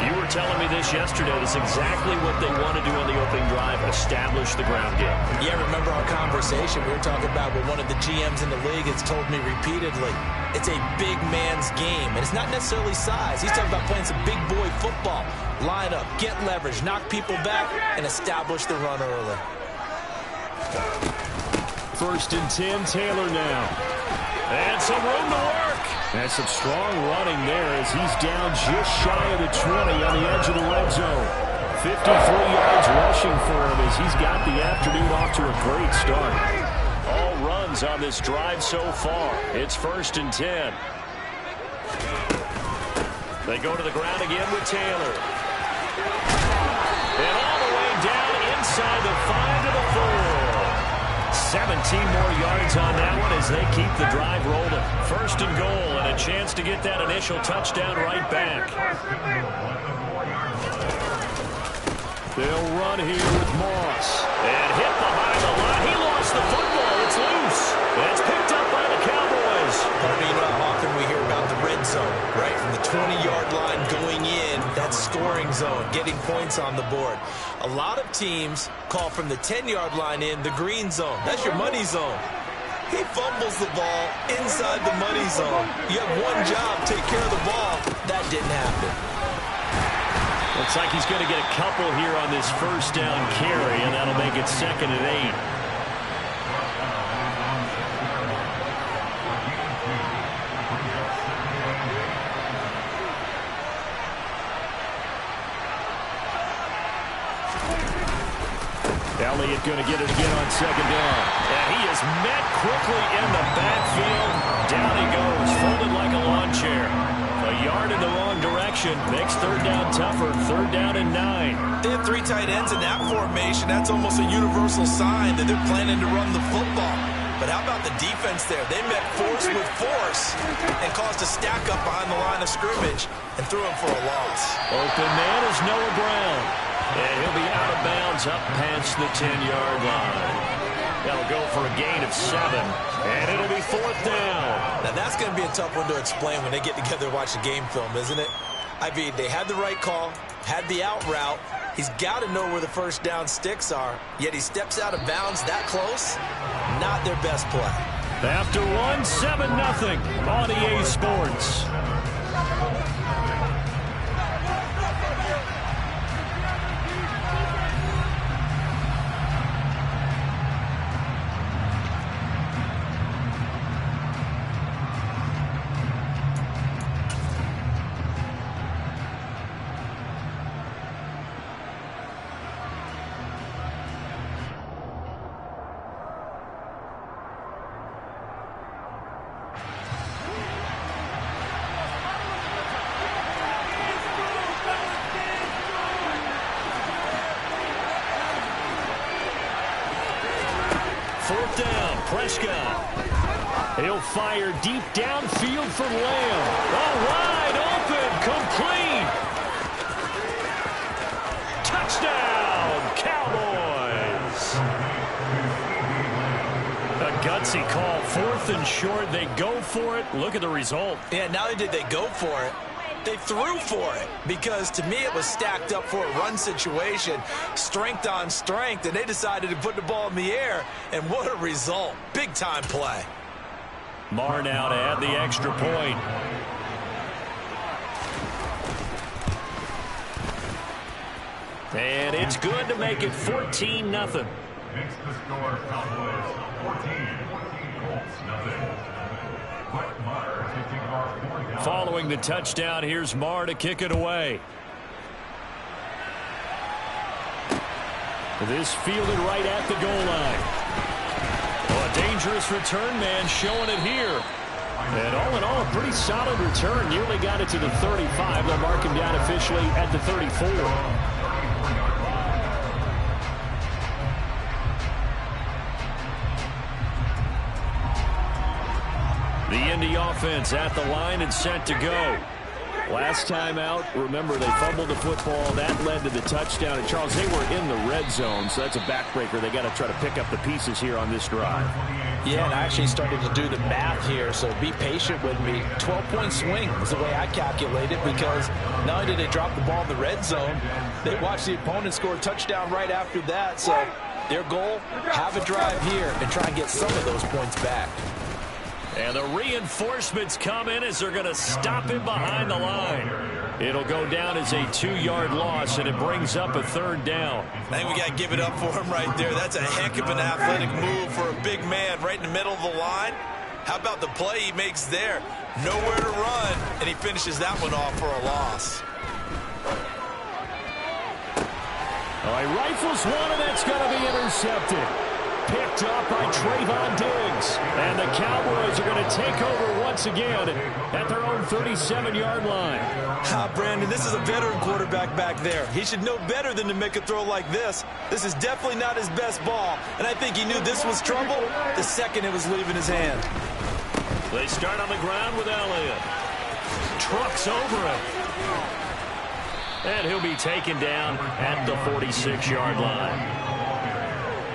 You were telling me this yesterday. That's exactly what they want to do on the opening drive, establish the ground game. Yeah, remember our conversation we were talking about with one of the GMs in the league has told me repeatedly. It's a big man's game, and it's not necessarily size. He's talking about playing some big boy football. Line up, get leverage, knock people back, and establish the run early. 1st and 10, Taylor now. And some room to work. And some strong running there as he's down just shy of the 20 on the edge of the red zone. 53 yards rushing for him as he's got the afternoon off to a great start. All runs on this drive so far. It's 1st and 10. They go to the ground again with Taylor. And all the way down inside the 5 to the 4. 17 more yards on that one as they keep the drive rolling. First and goal, and a chance to get that initial touchdown right back. They'll run here with Moss. And hit behind the line. He lost the football. It's loose. And it's picked up by the Cowboys. You know how often we hear about the red zone, right? From the 20-yard line going in, that scoring zone, getting points on the board. A lot of teams call from the 10-yard line in the green zone. That's your money zone. He fumbles the ball inside the money zone. You have one job, take care of the ball. That didn't happen. Looks like he's going to get a couple here on this first down carry, and that'll make it 2nd and 8. Elliott going to get it again on 2nd down. And he is met quickly in the backfield. Down he goes, folded like a lawn chair. A yard in the wrong direction makes 3rd down tougher. 3rd down and 9. They have 3 tight ends in that formation. That's almost a universal sign that they're planning to run the football. But how about the defense there? They met force with force and caused a stack up behind the line of scrimmage and threw him for a loss. Open man is Noah Brown. And he'll be out of bounds up past the 10-yard line. That'll go for a gain of 7. And it'll be 4th down. Now, that's going to be a tough one to explain when they get together and watch the game film, isn't it? I mean, they had the right call, had the out route. He's got to know where the first down sticks are, yet he steps out of bounds that close. Not their best play. After one, 7-0 on EA Sports. Prescott. He'll fire deep downfield for Lamb. Oh, wide open, complete. Touchdown, Cowboys. A gutsy call, 4th and short. They go for it. Look at the result. Yeah, not only did they go for it, they threw for it, because to me it was stacked up for a run situation, strength on strength, and they decided to put the ball in the air, and what a result. Big time play. Marr now to add the extra point. And it's good to make it 14-0. Makes the score Cowboys 14, Colts nothing. But Marr taking our 4 down. Following the touchdown, here's Marr to kick it away. This fielded right at the goal line. Oh, a dangerous return man showing it here. And all in all, a pretty solid return. Nearly got it to the 35. They'll mark him down officially at the 34. The Indy offense at the line and set to go. Last time out, remember, they fumbled the football. That led to the touchdown. And, Charles, they were in the red zone, so that's a backbreaker. They got to try to pick up the pieces here on this drive. Yeah, and I actually started to do the math here, so be patient with me. 12-point swing is the way I calculate it, because not only did they drop the ball in the red zone, they watched the opponent score a touchdown right after that. So their goal, have a drive here and try and get some of those points back. And the reinforcements come in as they're going to stop him behind the line. It'll go down as a 2-yard loss, and it brings up a 3rd down. I think we got to give it up for him right there. That's a heck of an athletic move for a big man right in the middle of the line. How about the play he makes there? Nowhere to run, and he finishes that one off for a loss. All right, rifles one, and that's going to be intercepted. picked up by Trayvon Diggs. And the Cowboys are going to take over once again at their own 37-yard line. Brandon, this is a veteran quarterback back there. He should know better than to make a throw like this. This is definitely not his best ball, and I think he knew this was trouble the second it was leaving his hand. They start on the ground with Elliott. Trucks over him. And he'll be taken down at the 46-yard line.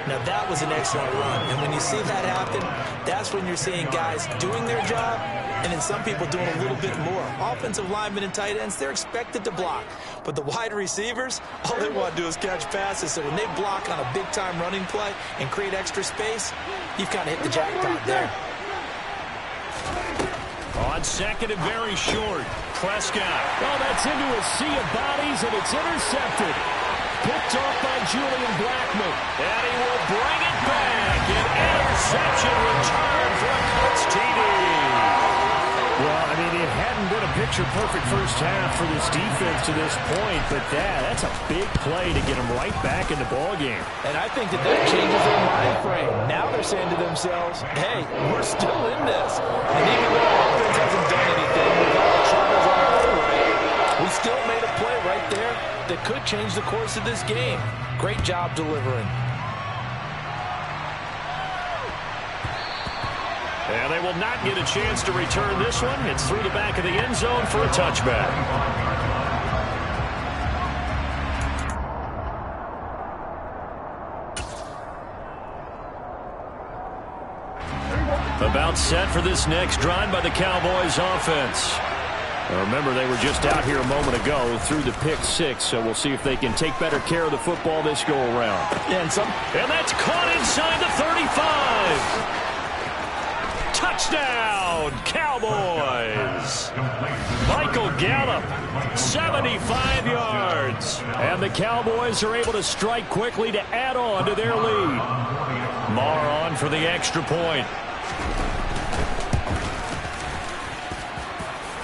Now, that was an excellent run. And when you see that happen, that's when you're seeing guys doing their job and then some people doing a little bit more. Offensive linemen and tight ends, they're expected to block. But the wide receivers, all they want to do is catch passes. So when they block on a big-time running play and create extra space, you've kind of hit the jackpot there. On second and very short, Prescott. Oh, that's into a sea of bodies, and it's intercepted. Picked off by Julian Blackmon. And he will bring it back. An interception return for a Colts TD. Well, I mean, it hadn't been a picture-perfect first half for this defense to this point, but that's a big play to get them right back in the ballgame. And I think that changes their mind frame. Now they're saying to themselves, hey, we're still in this. And even though our offense hasn't done anything with all the troubles on our way, we still made a play right there that could change the course of this game. Great job delivering. And they will not get a chance to return this one. It's through the back of the end zone for a touchback. About set for this next drive by the Cowboys offense. Remember, they were just out here a moment ago through the pick six, so we'll see if they can take better care of the football this go-around. And that's caught inside the 35. Touchdown, Cowboys. Michael Gallup, 75 yards. And the Cowboys are able to strike quickly to add on to their lead. Marr on for the extra point.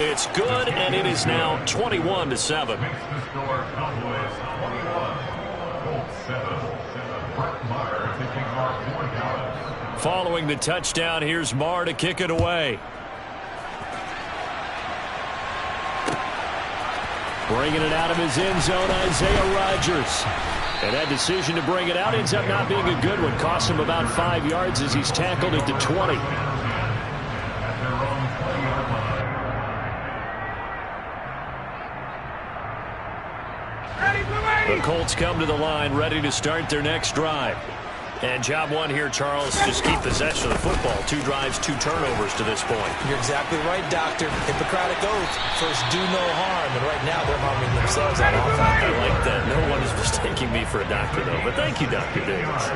It's good, and it is now 21-7. Following the touchdown, here's Marr to kick it away. Bringing it out of his end zone, Isaiah Rodgers. And that decision to bring it out ends up not being a good one. Cost him about 5 yards as he's tackled at the 20. The Colts come to the line, ready to start their next drive. And job one here, Charles, just keep possession of the football. 2 drives, 2 turnovers to this point. You're exactly right, Doctor. Hippocratic oath. First, do no harm. And right now, they're harming themselves on offense. I like that. No one is mistaking me for a doctor, though. But thank you, Dr. Davis.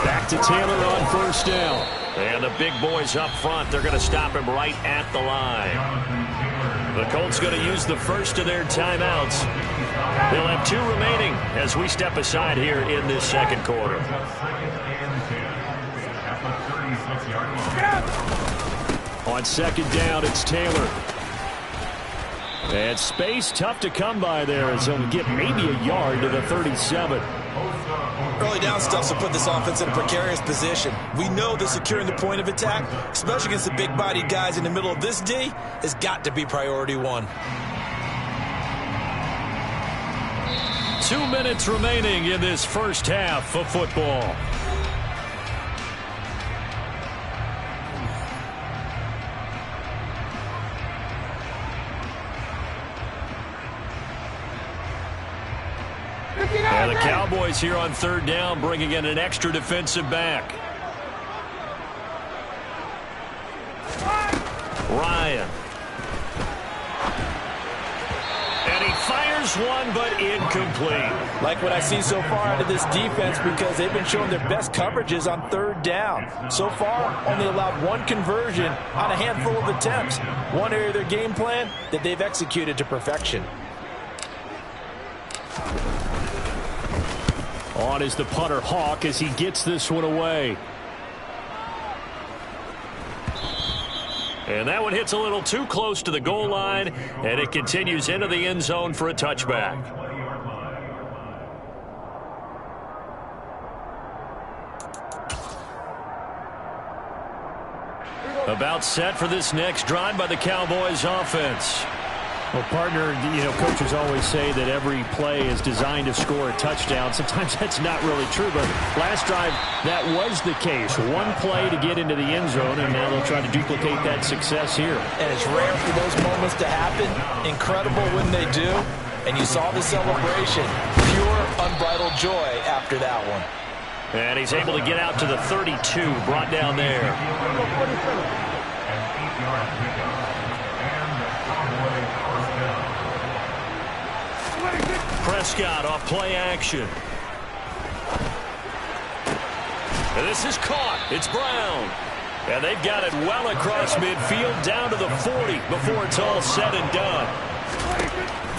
Back to Taylor on first down. And the big boys up front, they're going to stop him right at the line. The Colts going to use the first of their timeouts. They'll have 2 remaining as we step aside here in this second quarter. On second down, it's Taylor. And space tough to come by there as he'll get maybe a yard to the 37. Early down stuff will put this offense in a precarious position. We know that securing the point of attack, especially against the big-bodied guys in the middle of this D, has got to be priority 1. 2 minutes remaining in this first half of football. And the Cowboys here on third down, bringing in an extra defensive back. Ryan. And he fires one, but incomplete. Like what I see so far out of this defense, because they've been showing their best coverages on third down. So far, only allowed 1 conversion on a handful of attempts. One area of their game plan that they've executed to perfection. On is the punter, Hawk, as he gets this one away. And that one hits a little too close to the goal line, and it continues into the end zone for a touchback. about set for this next drive by the Cowboys offense. Well, partner, coaches always say that every play is designed to score a touchdown. Sometimes that's not really true, but last drive, that was the case. One play to get into the end zone, and now they'll try to duplicate that success here. And it's rare for those moments to happen. Incredible when they do. And you saw the celebration. Pure, unbridled joy after that one. And he's able to get out to the 32, brought down there. Prescott off play action. And this is caught. It's Brown. And they've got it well across midfield down to the 40 before it's all said and done.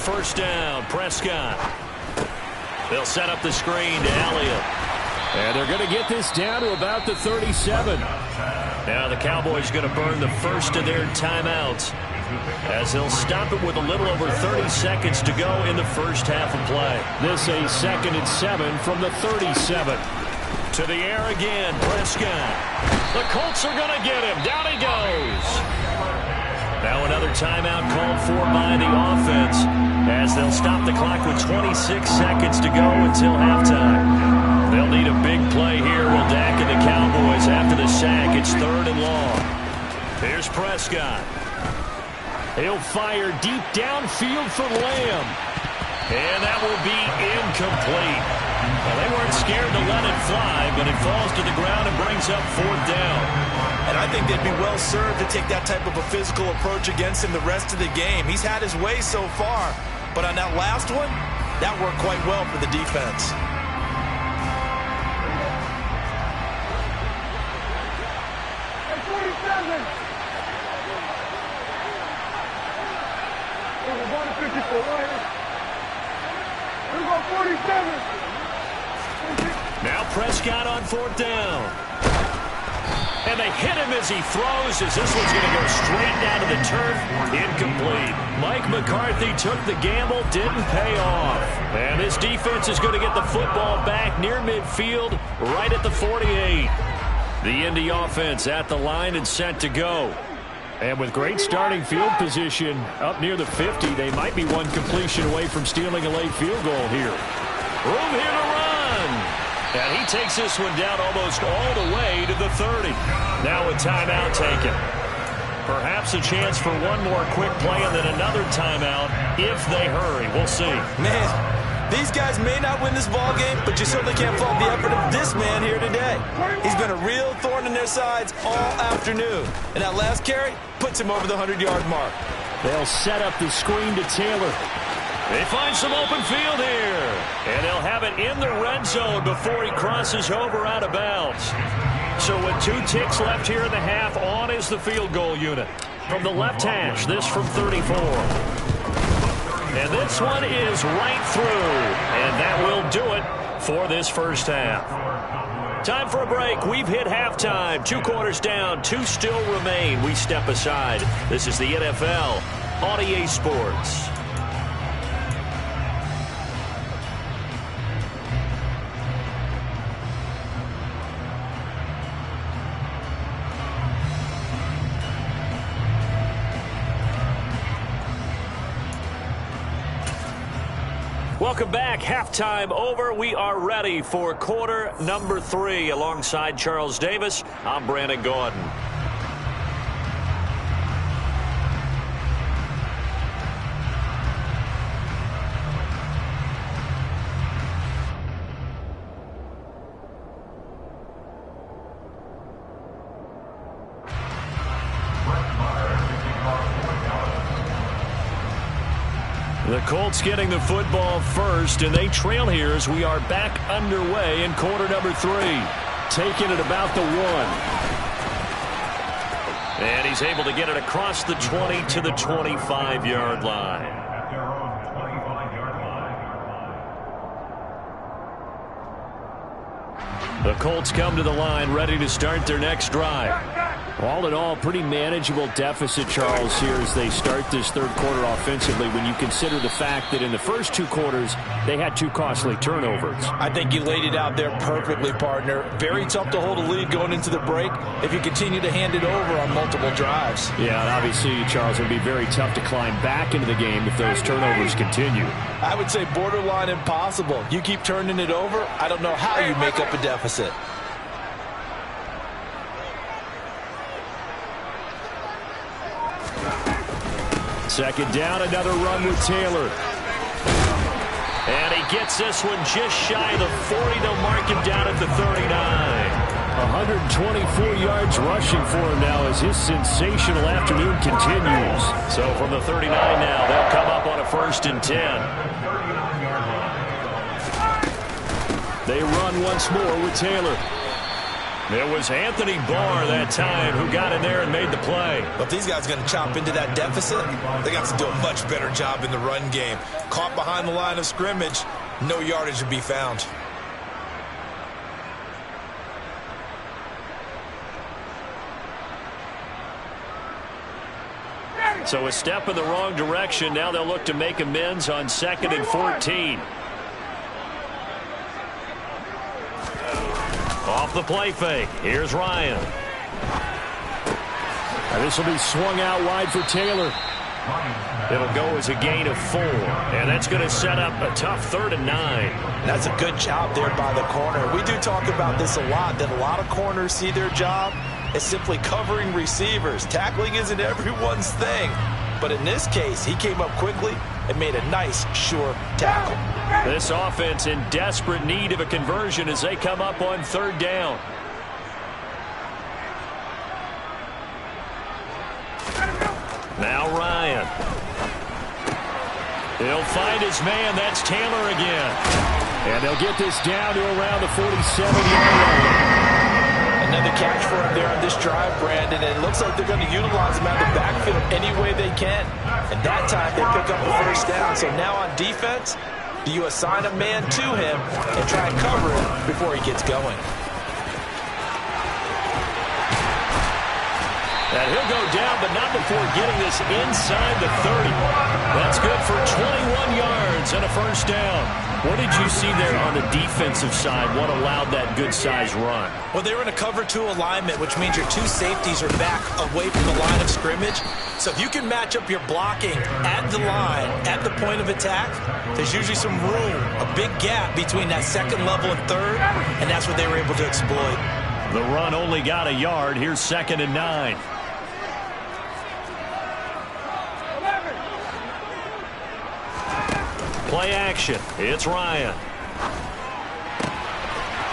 First down, Prescott. They'll set up the screen to Elliott. And they're going to get this down to about the 37. Now the Cowboys going to burn the first of their timeouts, as they'll stop it with a little over 30 seconds to go in the first half of play. This a 2nd and 7 from the 37. To the air again, Prescott. The Colts are going to get him. Down he goes. Now another timeout called for by the offense, as they'll stop the clock with 26 seconds to go until halftime. They'll need a big play here. Will Dak and the Cowboys after the sack. It's 3rd and long. Here's Prescott. He'll fire deep downfield for Lamb. And that will be incomplete. Well, they weren't scared to let it fly, but it falls to the ground and brings up 4th down. And I think they'd be well served to take that type of a physical approach against him the rest of the game. He's had his way so far, but on that last one, that worked quite well for the defense. Now Prescott on 4th down. And they hit him as he throws, as this one's going to go straight down to the turf. Incomplete. Mike McCarthy took the gamble, didn't pay off. And this defense is going to get the football back near midfield, right at the 48. The Indy offense at the line and set to go. And with great starting field position up near the 50, they might be one completion away from stealing a late field goal here. Room here to run. And he takes this one down almost all the way to the 30. Now a timeout taken. Perhaps a chance for one more quick play and then another timeout if they hurry. We'll see. Man, these guys may not win this ball game, but you certainly can't fault the effort of this man here today. He's been a real thorn in their sides all afternoon. And that last carry puts him over the 100-yard mark. They'll set up the screen to Taylor. They find some open field here. And they'll have it in the red zone before he crosses over out of bounds. So with 2 ticks left here in the half, on is the field goal unit. From the left hash, this from 34. And this one is right through. And that will do it for this first half. Time for a break. We've hit halftime. 2 quarters down, 2 still remain. We step aside. This is the NFL on EA Sports. Welcome back. Halftime over. We are ready for quarter number 3. Alongside Charles Davis, I'm Brandon Gordon. The Colts getting the football first, and they trail here as we are back underway in quarter number 3. Taking it about the 1. And he's able to get it across the 20 to the 25-yard line. The Colts come to the line ready to start their next drive. All in all, pretty manageable deficit, Charles, here as they start this third quarter offensively when you consider the fact that in the first two quarters, they had 2 costly turnovers. I think you laid it out there perfectly, partner. Very tough to hold a lead going into the break if you continue to hand it over on multiple drives. Yeah, and obviously, Charles, it would be very tough to climb back into the game if those turnovers continue. I would say borderline impossible. You keep turning it over, I don't know how you make up a deficit. Second down, another run with Taylor. And he gets this one just shy of the 40. They'll mark him down at the 39. 124 yards rushing for him now as his sensational afternoon continues. So from the 39 now, they'll come up on a 1st and 10. They run once more with Taylor. It was Anthony Barr that time who got in there and made the play. But these guys are going to chop into that deficit. They got to do a much better job in the run game. Caught behind the line of scrimmage, no yardage to be found. So a step in the wrong direction. Now they'll look to make amends on 2nd and 14. Off the play fake. Here's Ryan. And this will be swung out wide for Taylor. It'll go as a gain of 4. And that's going to set up a tough 3rd and 9. That's a good job there by the corner. We do talk about this a lot, that a lot of corners see their job as simply covering receivers. Tackling isn't everyone's thing. But in this case, he came up quickly and made a nice, sure tackle. This offense in desperate need of a conversion as they come up on 3rd down. Now Ryan. He'll find his man. That's Taylor again. And they'll get this down to around the 47-yard line. Another catch for him there on this drive, Brandon, and it looks like they're going to utilize him out of the backfield any way they can. And that time they pick up the 1st down. So now on defense, do you assign a man to him and try and cover him before he gets going? And he'll go down, but not before getting this inside the 30. That's good for 21 yards and a 1st down. What did you see there on the defensive side? What allowed that good-sized run? Well, they were in a cover 2 alignment, which means your 2 safeties are back away from the line of scrimmage. So if you can match up your blocking at the line, at the point of attack, there's usually some room, a big gap between that 2nd level and 3rd, and that's what they were able to exploit. The run only got a yard. Here's 2nd and 9. Play action. It's Ryan.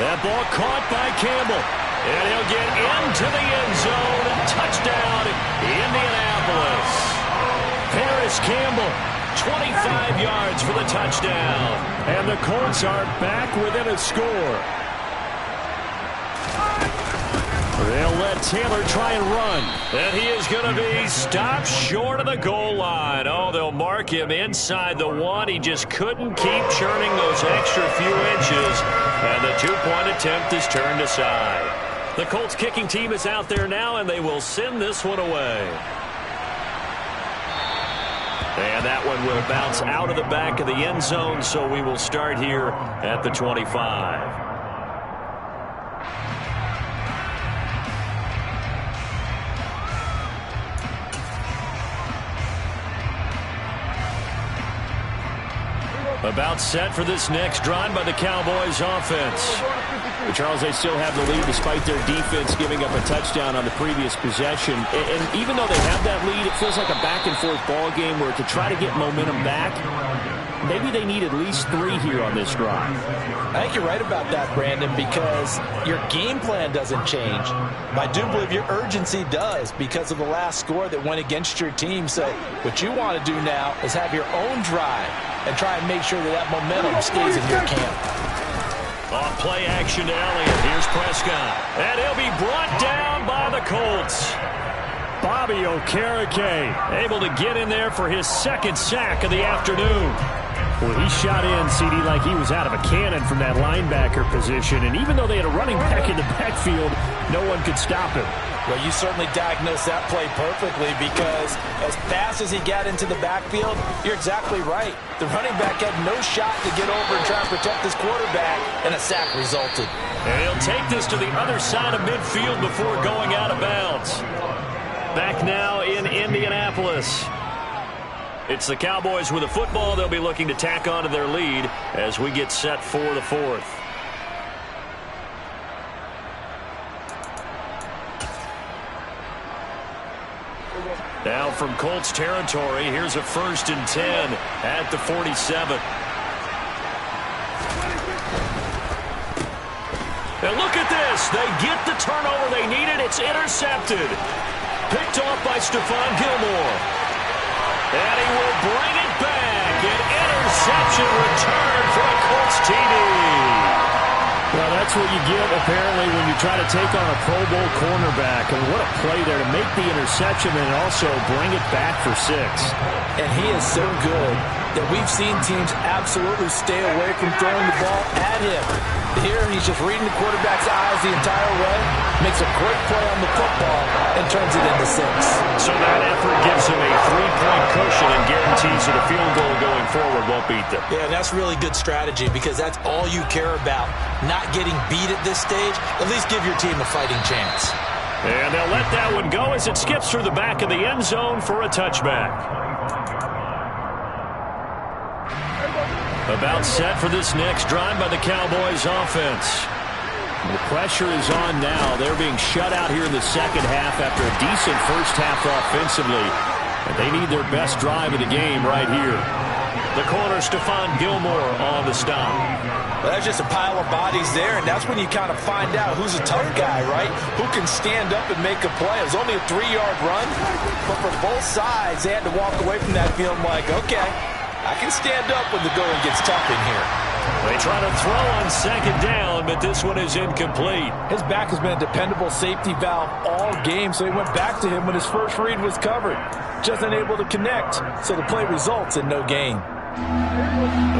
That ball caught by Campbell. And he'll get into the end zone. Touchdown, Indianapolis. Paris Campbell, 25 yards for the touchdown. And the Colts are back within a score. They'll let Taylor try and run. And he is going to be stopped short of the goal line. Oh, they'll mark him inside the 1. He just couldn't keep churning those extra few inches. And the 2-point attempt is turned aside. The Colts kicking team is out there now, and they will send this one away. And that one will bounce out of the back of the end zone, so we will start here at the 25. About set for this next drive by the Cowboys offense. But Charles, they still have the lead despite their defense giving up a touchdown on the previous possession. And even though they have that lead, it feels like a back-and-forth ball game where to try to get momentum back, maybe they need at least 3 here on this drive. I think you're right about that, Brandon, because your game plan doesn't change. I do believe your urgency does because of the last score that went against your team. So what you want to do now is have your own drive and try and make sure that that momentum stays in your camp. Off play action to Elliott. Here's Prescott. And he'll be brought down by the Colts. Bobby Okereke able to get in there for his 2nd sack of the afternoon. Well, he shot in, CD, like he was out of a cannon from that linebacker position. And even though they had a running back in the backfield, no one could stop him. Well, you certainly diagnosed that play perfectly because as fast as he got into the backfield, you're exactly right. The running back had no shot to get over and try and protect his quarterback, and a sack resulted. And he'll take this to the other side of midfield before going out of bounds. Back now in Indianapolis. It's the Cowboys with the football. They'll be looking to tack on to their lead as we get set for the fourth. Now from Colts territory, here's a 1st and 10 at the 47. Now look at this. They get the turnover they needed. It's intercepted. Picked off by Stephon Gilmore. And he will bring it back. An interception return for a Colts TD. Well, that's what you get, apparently, when you try to take on a Pro Bowl cornerback. And what a play there to make the interception and also bring it back for 6. And he is so good that we've seen teams absolutely stay away from throwing the ball at him. Here, he's just reading the quarterback's eyes the entire way, makes a great play on the football, and turns it into 6. So that effort gives him a 3-point cushion and guarantees that a field goal going forward won't beat them. Yeah, that's really good strategy because that's all you care about. Not getting beat at this stage, at least give your team a fighting chance. And they'll let that one go as it skips through the back of the end zone for a touchback. About set for this next drive by the Cowboys offense. The pressure is on now. They're being shut out here in the second half after a decent first half offensively. And they need their best drive of the game right here. The corner, Stephon Gilmore on the stop. Well, that's just a pile of bodies there, and that's when you kind of find out who's a tough guy, right? Who can stand up and make a play. It was only a 3-yard run, but for both sides, they had to walk away from that field like, okay, I can stand up when the going gets tough in here. They try to throw on 2nd down, but this one is incomplete. His back has been a dependable safety valve all game, so he went back to him when his first read was covered. Just unable to connect, so the play results in no gain.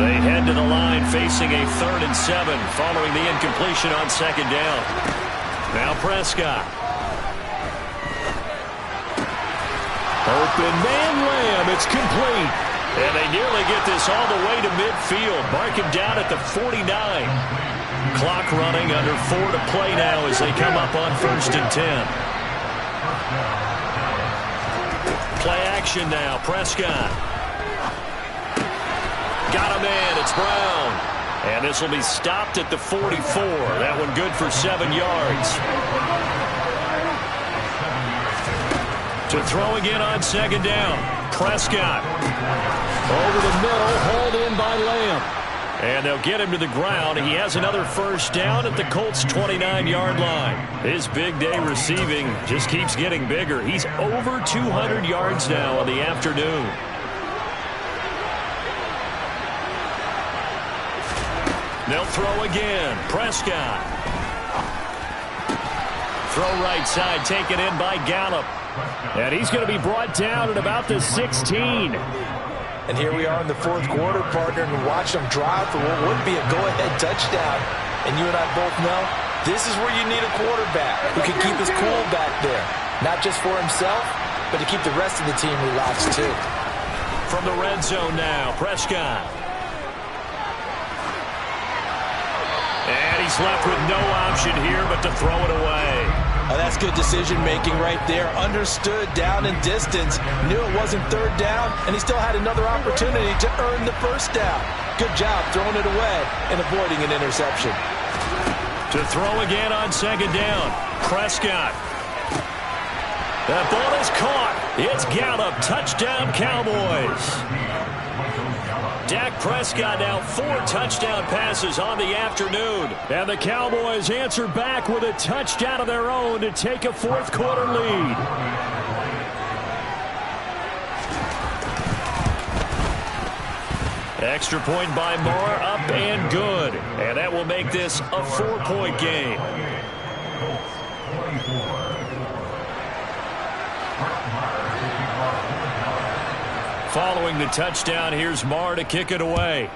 They head to the line facing a 3rd and 7 following the incompletion on 2nd down. Now Prescott. Open man Lamb. It's complete. And they nearly get this all the way to midfield. Mark him down at the 49. Clock running, under 4 to play now as they come up on 1st and 10. Play action now. Prescott. Got him in. It's Brown. And this will be stopped at the 44. That one good for 7 yards. To throw again on 2nd down. Prescott. Over the middle, hauled in by Lamb. And they'll get him to the ground. He has another 1st down at the Colts' 29-yard line. His big day receiving just keeps getting bigger. He's over 200 yards now on the afternoon. They'll throw again. Prescott. Throw right side, taken in by Gallup. And he's going to be brought down at about the 16. And here we are in the 4th quarter, partner, and watch them drive for what would be a go-ahead touchdown. And you and I both know this is where you need a quarterback who can keep his cool back there. Not just for himself, but to keep the rest of the team relaxed too. From the red zone now, Prescott. And he's left with no option here but to throw it away. Oh, that's good decision-making right there. Understood down and distance. Knew it wasn't 3rd down, and he still had another opportunity to earn the 1st down. Good job throwing it away and avoiding an interception. To throw again on 2nd down. Prescott. That ball is caught. It's Gallup. Touchdown, Cowboys. Dak Prescott now 4 touchdown passes on the afternoon. And the Cowboys answer back with a touchdown of their own to take a 4th quarter lead. Extra point by Moore, up and good. And that will make this a 4-point game. Following the touchdown, here's Marr to kick it away.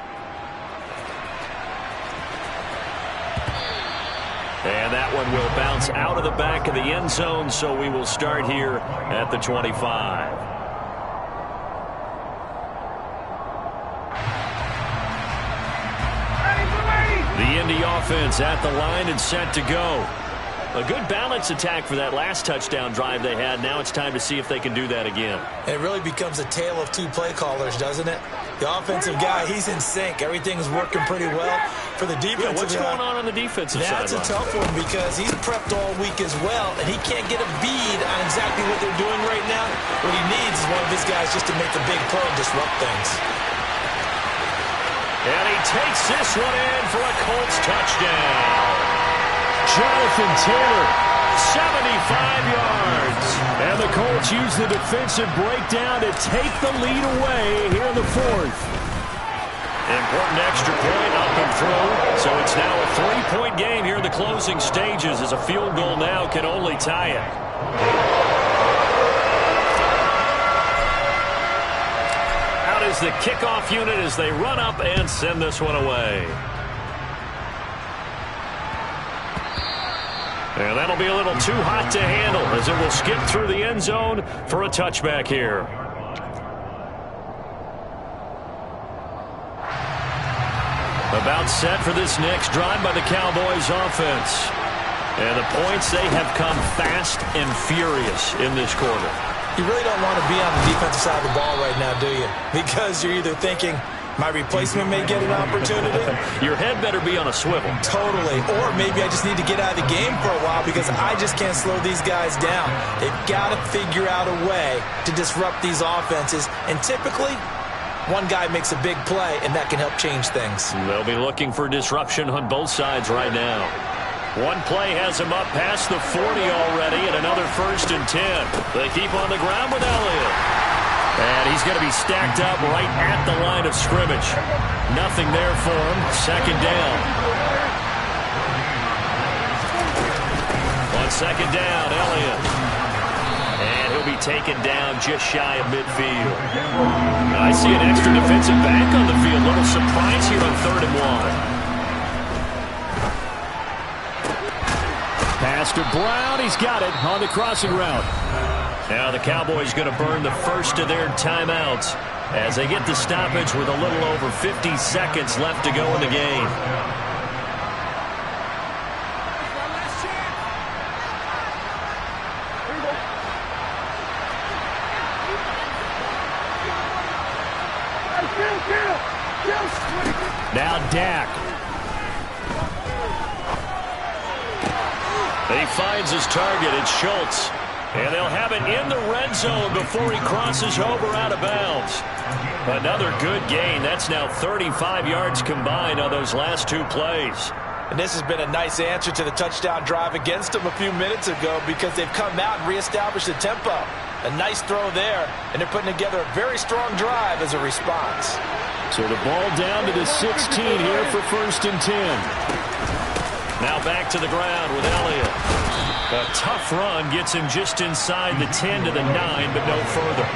And that one will bounce out of the back of the end zone, so we will start here at the 25. The Indy offense at the line and set to go. A good balance attack for that last touchdown drive they had. Now it's time to see if they can do that again. It really becomes a tale of two play callers, doesn't it? The offensive guy, he's in sync. Everything's working pretty well. For the defensive what's going on the defensive side? That's a tough one because he's prepped all week as well, and he can't get a bead on exactly what they're doing right now. What he needs is one of his guys just to make the big play and disrupt things. And he takes this one in for a Colts touchdown. Jonathan Taylor, 75 yards. And the Colts use the defensive breakdown to take the lead away here in the fourth. Important extra point up and through. So it's now a 3-point game here in the closing stages as a field goal now can only tie it. Out is the kickoff unit as they run up and send this one away. And that'll be a little too hot to handle as it will skip through the end zone for a touchback here. About set for this next drive by the Cowboys offense. And the points, they have come fast and furious in this quarter. You really don't want to be on the defensive side of the ball right now, do you? Because you're either thinking, my replacement may get an opportunity. Your head better be on a swivel. Totally. Or maybe I just need to get out of the game for a while because I just can't slow these guys down. They've got to figure out a way to disrupt these offenses. And typically, one guy makes a big play, and that can help change things. They'll be looking for disruption on both sides right now. One play has him up past the 40 already, and another 1st and 10. They keep on the ground with Elliott. And he's going to be stacked up right at the line of scrimmage. Nothing there for him. 2nd down. On 2nd down, Elliott. And he'll be taken down just shy of midfield. I see an extra defensive back on the field. Little surprise here on 3rd and 1. Pass to Brown. He's got it on the crossing route. Now the Cowboys going to burn the first of their timeouts as they get the stoppage with a little over 50 seconds left to go in the game. Now Dak. He finds his target. It's Schultz. And they'll have it in the red zone before he crosses over out of bounds. Another good gain. That's now 35 yards combined on those last 2 plays. And this has been a nice answer to the touchdown drive against them a few minutes ago because they've come out and reestablished the tempo. A nice throw there, and they're putting together a very strong drive as a response. So the ball down to the 16 here for 1st and 10. Now back to the ground with Elliott. A tough run gets him just inside the 10 to the 9, but no further.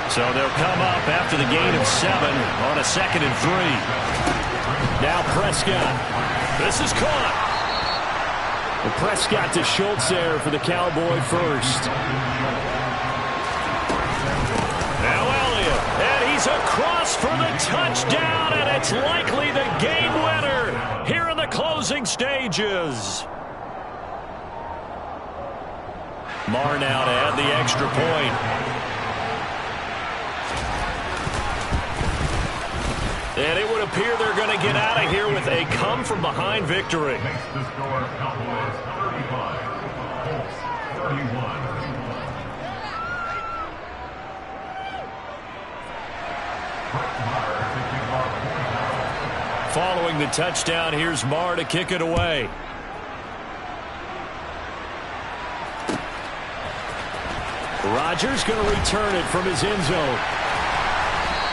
So they'll come up after the gain of 7 on a 2nd and 3. Now Prescott. This is caught. And Prescott to Schultz there for the Cowboy first. Now Elliott, and he's across for the touchdown, and it's likely the game winner here in the closing stages. Marr now to add the extra point. And it would appear they're going to get out of here with a come-from-behind victory. Makes the score Cowboys 35, Colts 31. Following the touchdown, here's Marr to kick it away. Rodgers going to return it from his end zone.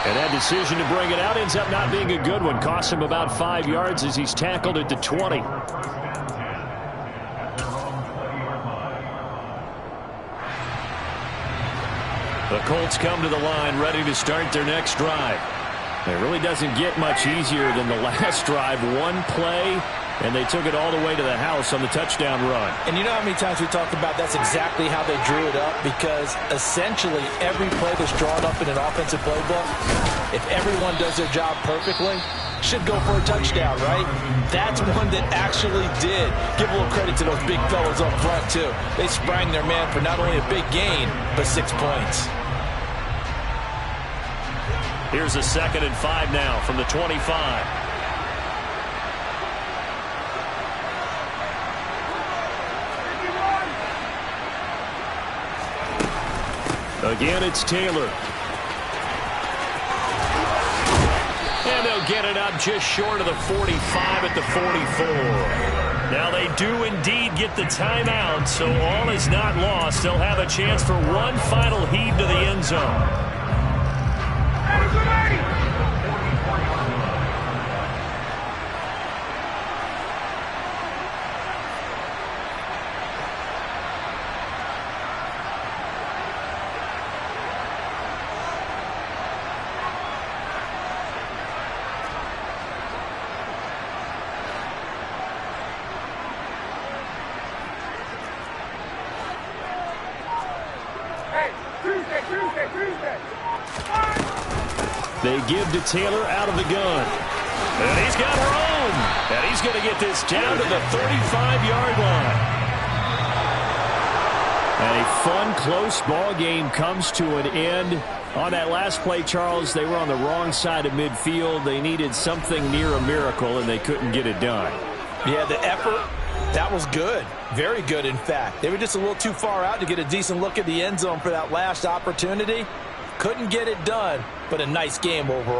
And that decision to bring it out ends up not being a good one. Costs him about 5 yards as he's tackled at the 20. The Colts come to the line ready to start their next drive. It really doesn't get much easier than the last drive. One play, and they took it all the way to the house on the touchdown run. And you know how many times we talked about that's exactly how they drew it up, because essentially every play that's drawn up in an offensive playbook, if everyone does their job perfectly, should go for a touchdown, right? That's one that actually did. Give a little credit to those big fellows up front, too. They sprang their man for not only a big gain, but 6 points. Here's a 2nd and 5 now from the 25. Again, it's Taylor. And they'll get it up just short of the 45 at the 44. Now they do indeed get the timeout, so all is not lost. They'll have a chance for one final heave to the end zone. They give to Taylor out of the gun. And he's got room. And he's going to get this down to the 35-yard line. And a fun, close ball game comes to an end. On that last play, Charles, they were on the wrong side of midfield. They needed something near a miracle, and they couldn't get it done. Yeah, the effort, that was good. Very good, in fact. They were just a little too far out to get a decent look at the end zone for that last opportunity. Couldn't get it done, but a nice game overall.